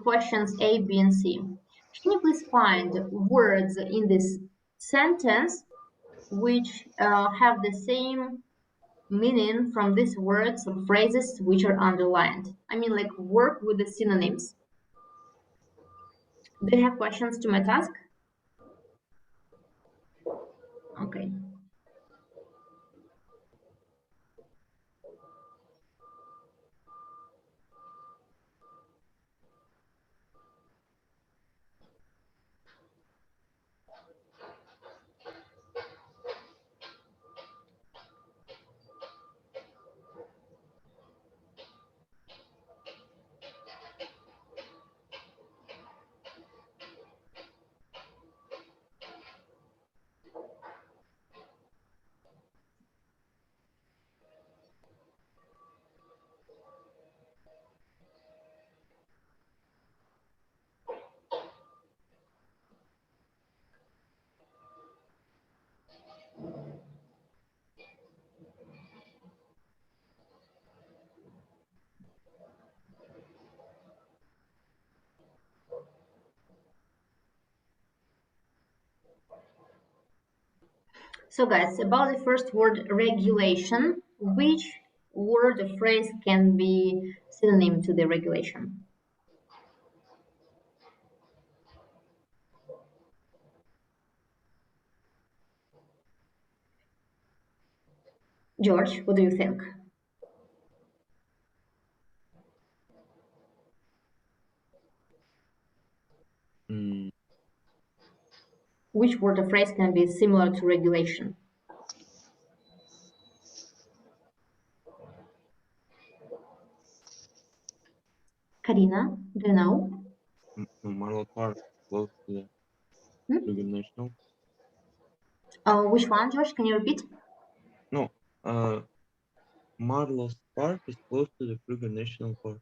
questions A, B, and C. Can you please find words in this sentence which have the same meaning from these words or phrases which are underlined? I mean, like work with the synonyms. Do you have questions to my task? Okay. So guys, about the first word regulation, which word or phrase can be synonym to the regulation? George, what do you think? Which word or phrase can be similar to regulation? Karina, do you know? Marlow Park, close to the Kruger National. Which one, George? Can you repeat? No, Marlows Park is close to the Kruger National Park.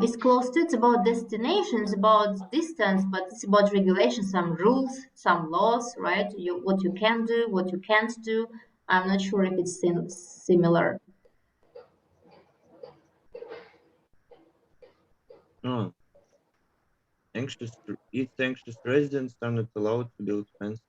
It's close to, it's about destination, it's about distance, but it's about regulation, some rules, some laws, right? What you can do, what you can't do. I'm not sure if it's similar. No. Its anxious residents are not allowed to build fence.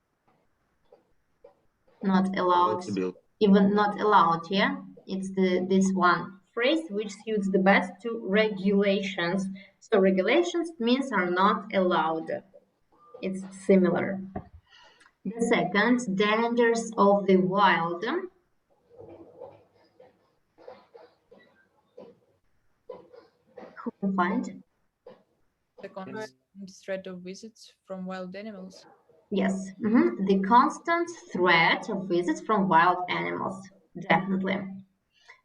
Not allowed, to build. even not allowed, yeah? It's this one phrase which suits the best to regulations. So regulations means are not allowed. It's similar. The second, dangers of the wild. Who can find? The constant threat of visits from wild animals. Yes, the constant threat of visits from wild animals. Definitely.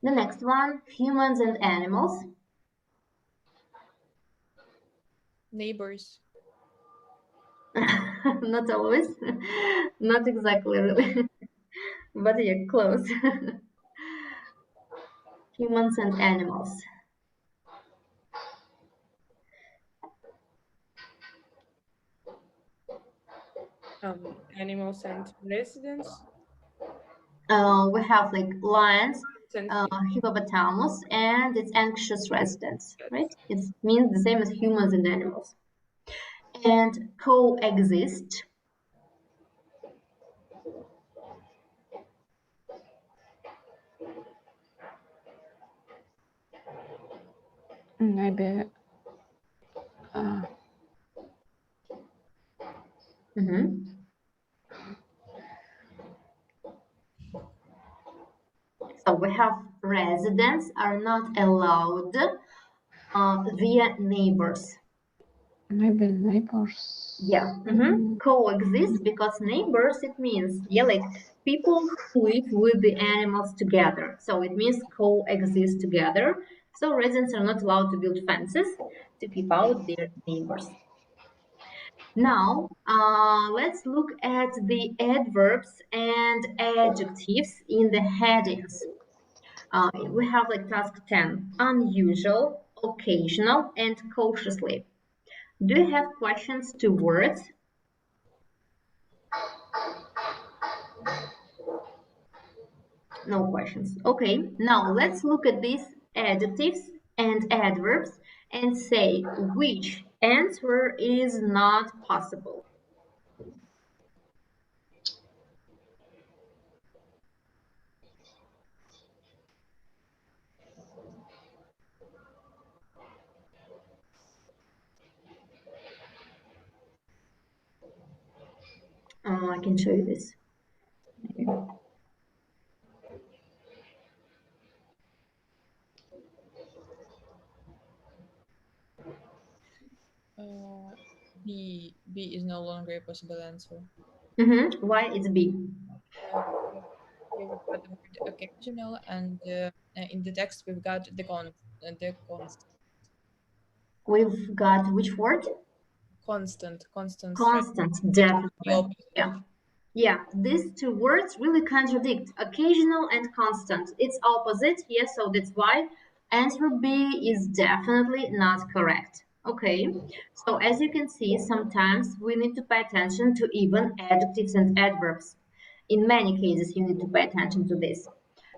The next one, humans and animals. Neighbors. Not always, not exactly really, but yeah, close. Humans and animals. Animals and residents. We have like lions, hippopotamus and its anxious residents, right? It means the same as humans and animals. And coexist. Maybe So we have residents are not allowed via neighbors. maybe neighbors. Yeah. Coexist because neighbors, it means, like people who live with the animals together. So it means coexist together. So residents are not allowed to build fences to keep out their neighbors. Now, let's look at the adverbs and adjectives in the headings. We have like task 10, unusual, occasional, and cautiously. Do you have questions to words? No questions. Okay, now let's look at these adjectives and adverbs and say which answer is not possible. I can show you this. B is no longer a possible answer. Why it's B? Here we've got the word occasional, and in the text we've got the const. We've got which word? Constant. Constant, definitely. Yeah, these two words really contradict, occasional and constant. It's opposite, yes, so that's why answer B is definitely not correct. Okay, so as you can see, sometimes we need to pay attention to even adjectives and adverbs. In many cases, you need to pay attention to this.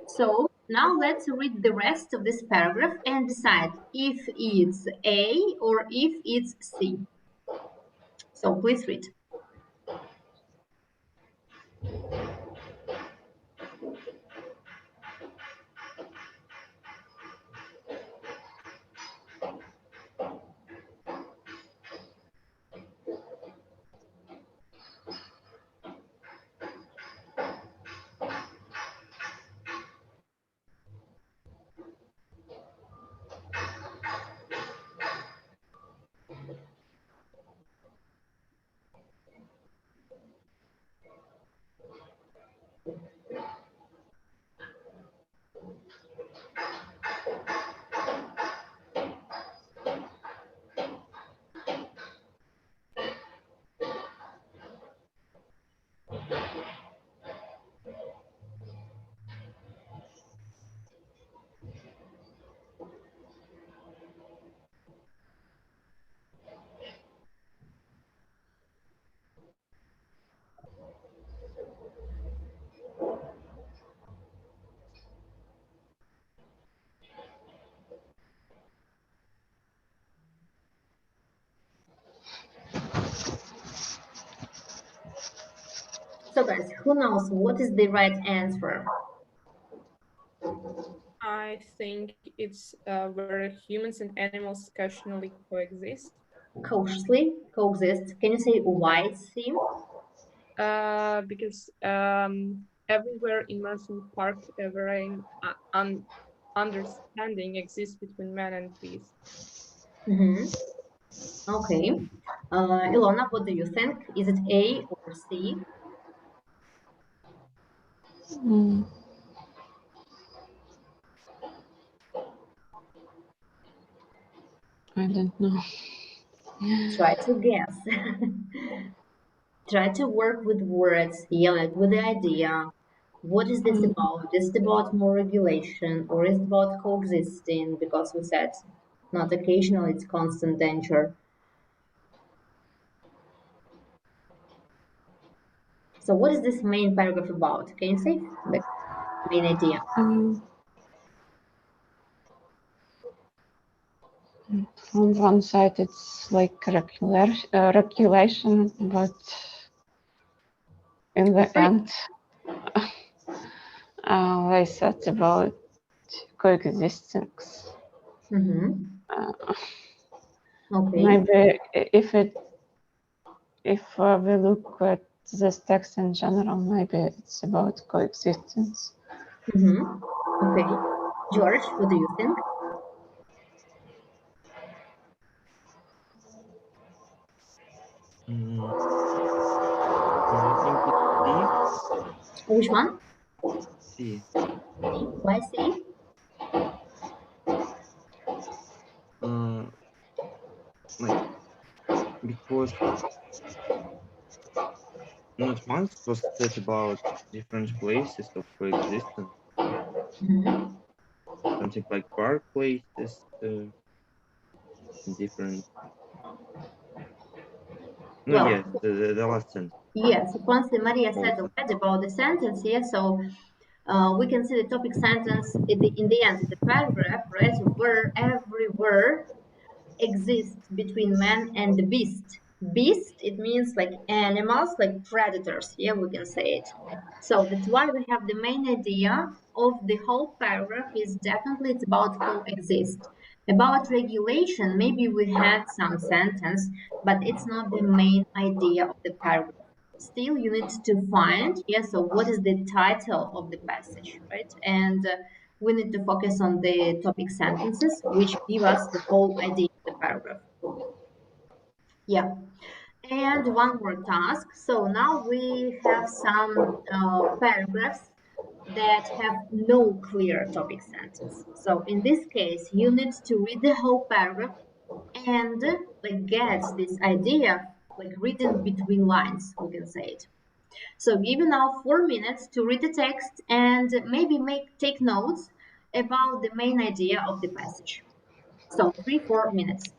So now let's read the rest of this paragraph and decide if it's A or if it's C. So please read. So guys, who knows what is the right answer? I think it's where humans and animals occasionally coexist. Cautiously coexist. Can you say why it's C? Because everywhere in Merson Park, varying understanding exists between man and beast. Okay. Ilona, what do you think? Is it A or C? I don't know. Try to guess. Try to work with words, like with the idea. What is this about? Is it about more regulation or is it about coexisting? Because we said not occasional, it's constant danger. So what is this main paragraph about? Can you say the main idea? On one side, it's like regulation, but in the end, they said about coexistence. Okay. Maybe if we look at this text in general, maybe it's about coexistence. Okay. George, what do you think? I think it's Which one? C. Why C? Like, because not once was said about different places of coexistence, something like park places, different. No, Well, yes, the last sentence. yes, Ponce Maria said Also. already about the sentence, yes, so we can see the topic sentence in the end of the paragraph, right? So where everywhere exists between man and the beast. Beast, it means like animals, like predators. Yeah, we can say it. So that's why we have the main idea of the whole paragraph is definitely it's about coexist. About regulation, maybe we had some sentence, but it's not the main idea of the paragraph. Still, you need to find, yes, so what is the title of the passage, right? And we need to focus on the topic sentences, which give us the whole idea of the paragraph. Yeah. And one more task. So now we have some paragraphs that have no clear topic sentence. So in this case, you need to read the whole paragraph and like get this idea, like reading between lines, we can say it. So give you now 4 minutes to read the text and maybe take notes about the main idea of the passage. So 3-4 minutes.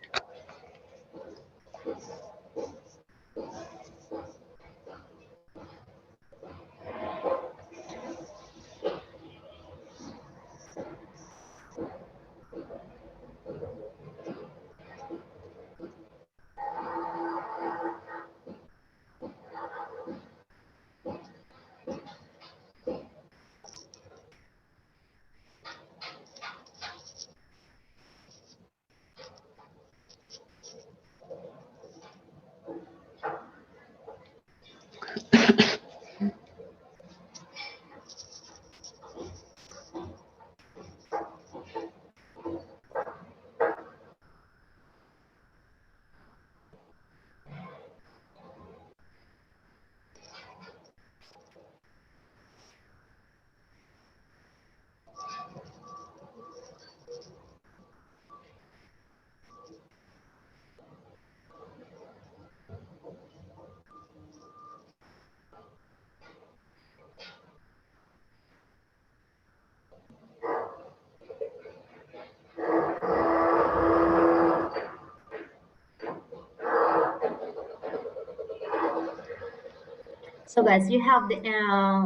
So guys, you have the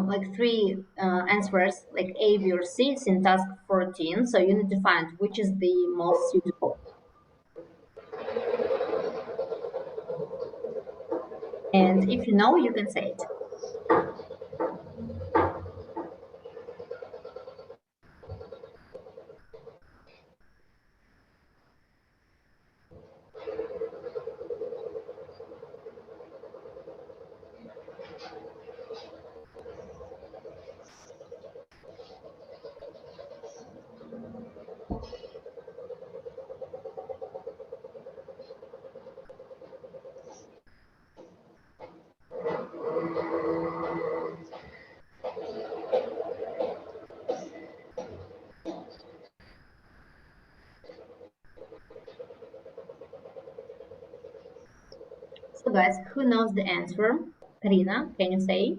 like 3 answers, like A, B, or C. It's in task 14. So you need to find which is the most suitable. And if you know, you can say it. So guys, who knows the answer? Karina, can you say?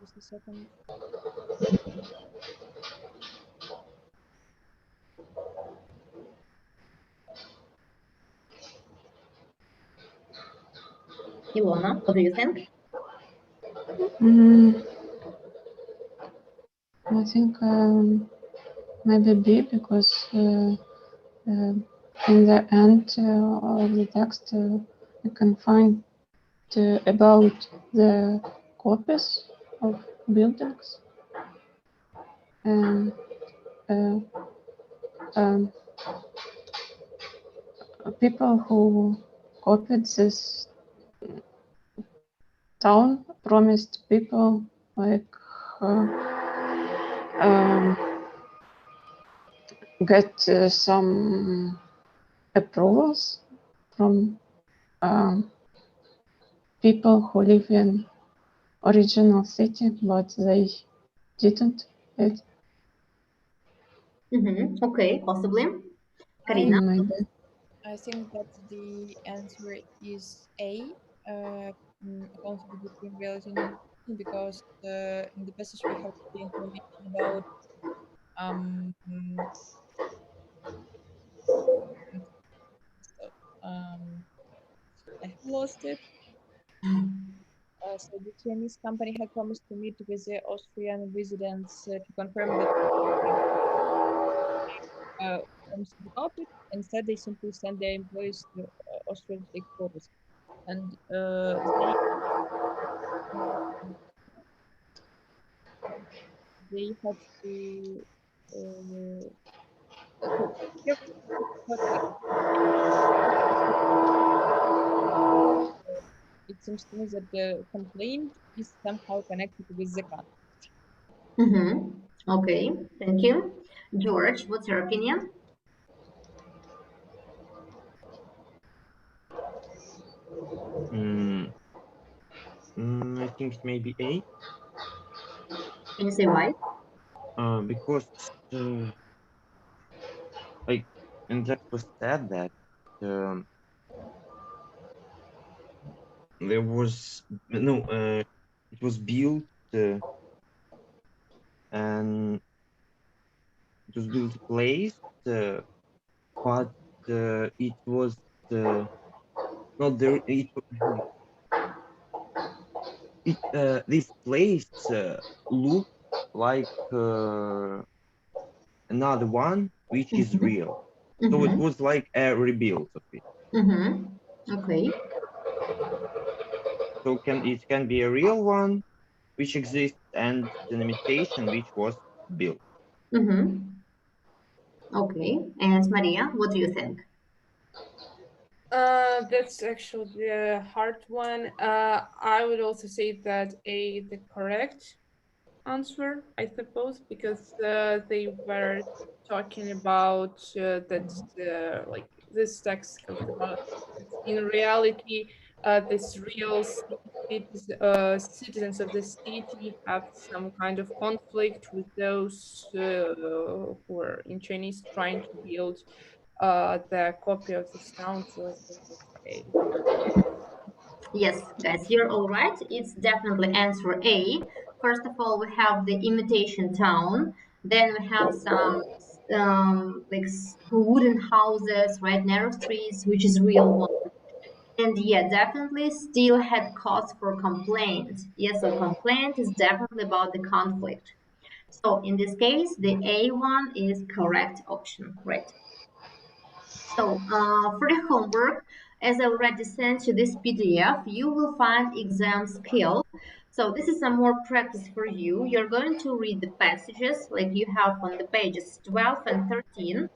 Just a second. Ilona, what do you think? I think maybe B, because in the end of the text you can find about the copies of buildings and uh, um, people who copied this town promised people like um, get some approvals from people who live in original city, but they didn't. It Okay, possibly. Karina? maybe. I think that the answer is A, conflict between reality and imagination, because in the passage we have the information about so, I have lost it. So the Chinese company had promised to meet with the Austrian residents to confirm that forms the topic. Instead, they simply send their employees to Austrian headquarters, and they had to. So here it seems to me that the complaint is somehow connected with the conflict. Okay, thank you. George, what's your opinion? I think it may be A, Can you say why? because like in text was said that there was no it was built and it was built place, but it was not there. This place looked like another one which is real. So it was like a rebuild of it. Okay. So it can be a real one which exists and an imitation which was built. Okay. And Maria, what do you think? That's actually a hard one. I would also say that A, the correct answer, I suppose, because they were talking about that like this text goes about in reality, this real citizens of the city have some kind of conflict with those who are in Chinese trying to build the copy of this town. So I think it's A. Yes, guys, you're all right. It's definitely answer A. First of all, we have the imitation town. Then we have some like wooden houses, right? Narrow streets, which is real one. And yeah, definitely still had cause for complaint. Yes, so complaint is definitely about the conflict. So in this case, the A one is correct option, right? So for the homework, as I already sent you this PDF, you will find exam skill. So this is some more practice for you. You're going to read the passages like you have on the pages 12 and 13.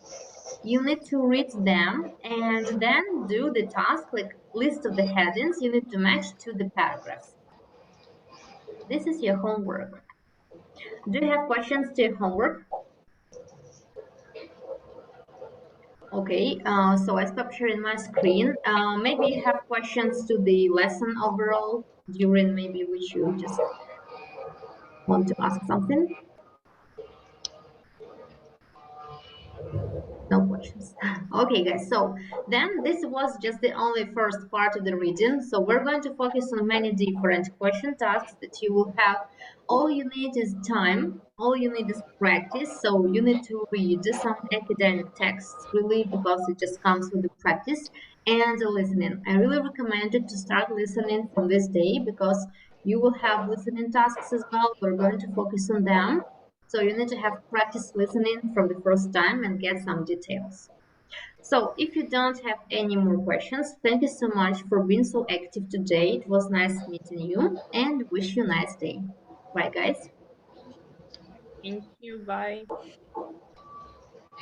You need to read them and then do the task like list of the headings you need to match to the paragraphs. This is your homework. Do you have questions to your homework? Okay, so I stopped sharing my screen. Maybe you have questions to the lesson overall during maybe which you just want to ask something. No questions. Okay, guys, so then this was just the only first part of the reading. So we're going to focus on many different question tasks that you will have. All you need is time. All you need is practice. So you need to read some academic texts really because it just comes with the practice and the listening. I really recommend you to start listening from this day because you will have listening tasks as well. We're going to focus on them. So you need to have practice listening from the first time and get some details. So if you don't have any more questions, thank you so much for being so active today. It was nice meeting you and wish you a nice day. Bye, guys. Thank you. Bye.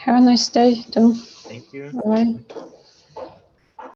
Have a nice day too. Thank you. Bye.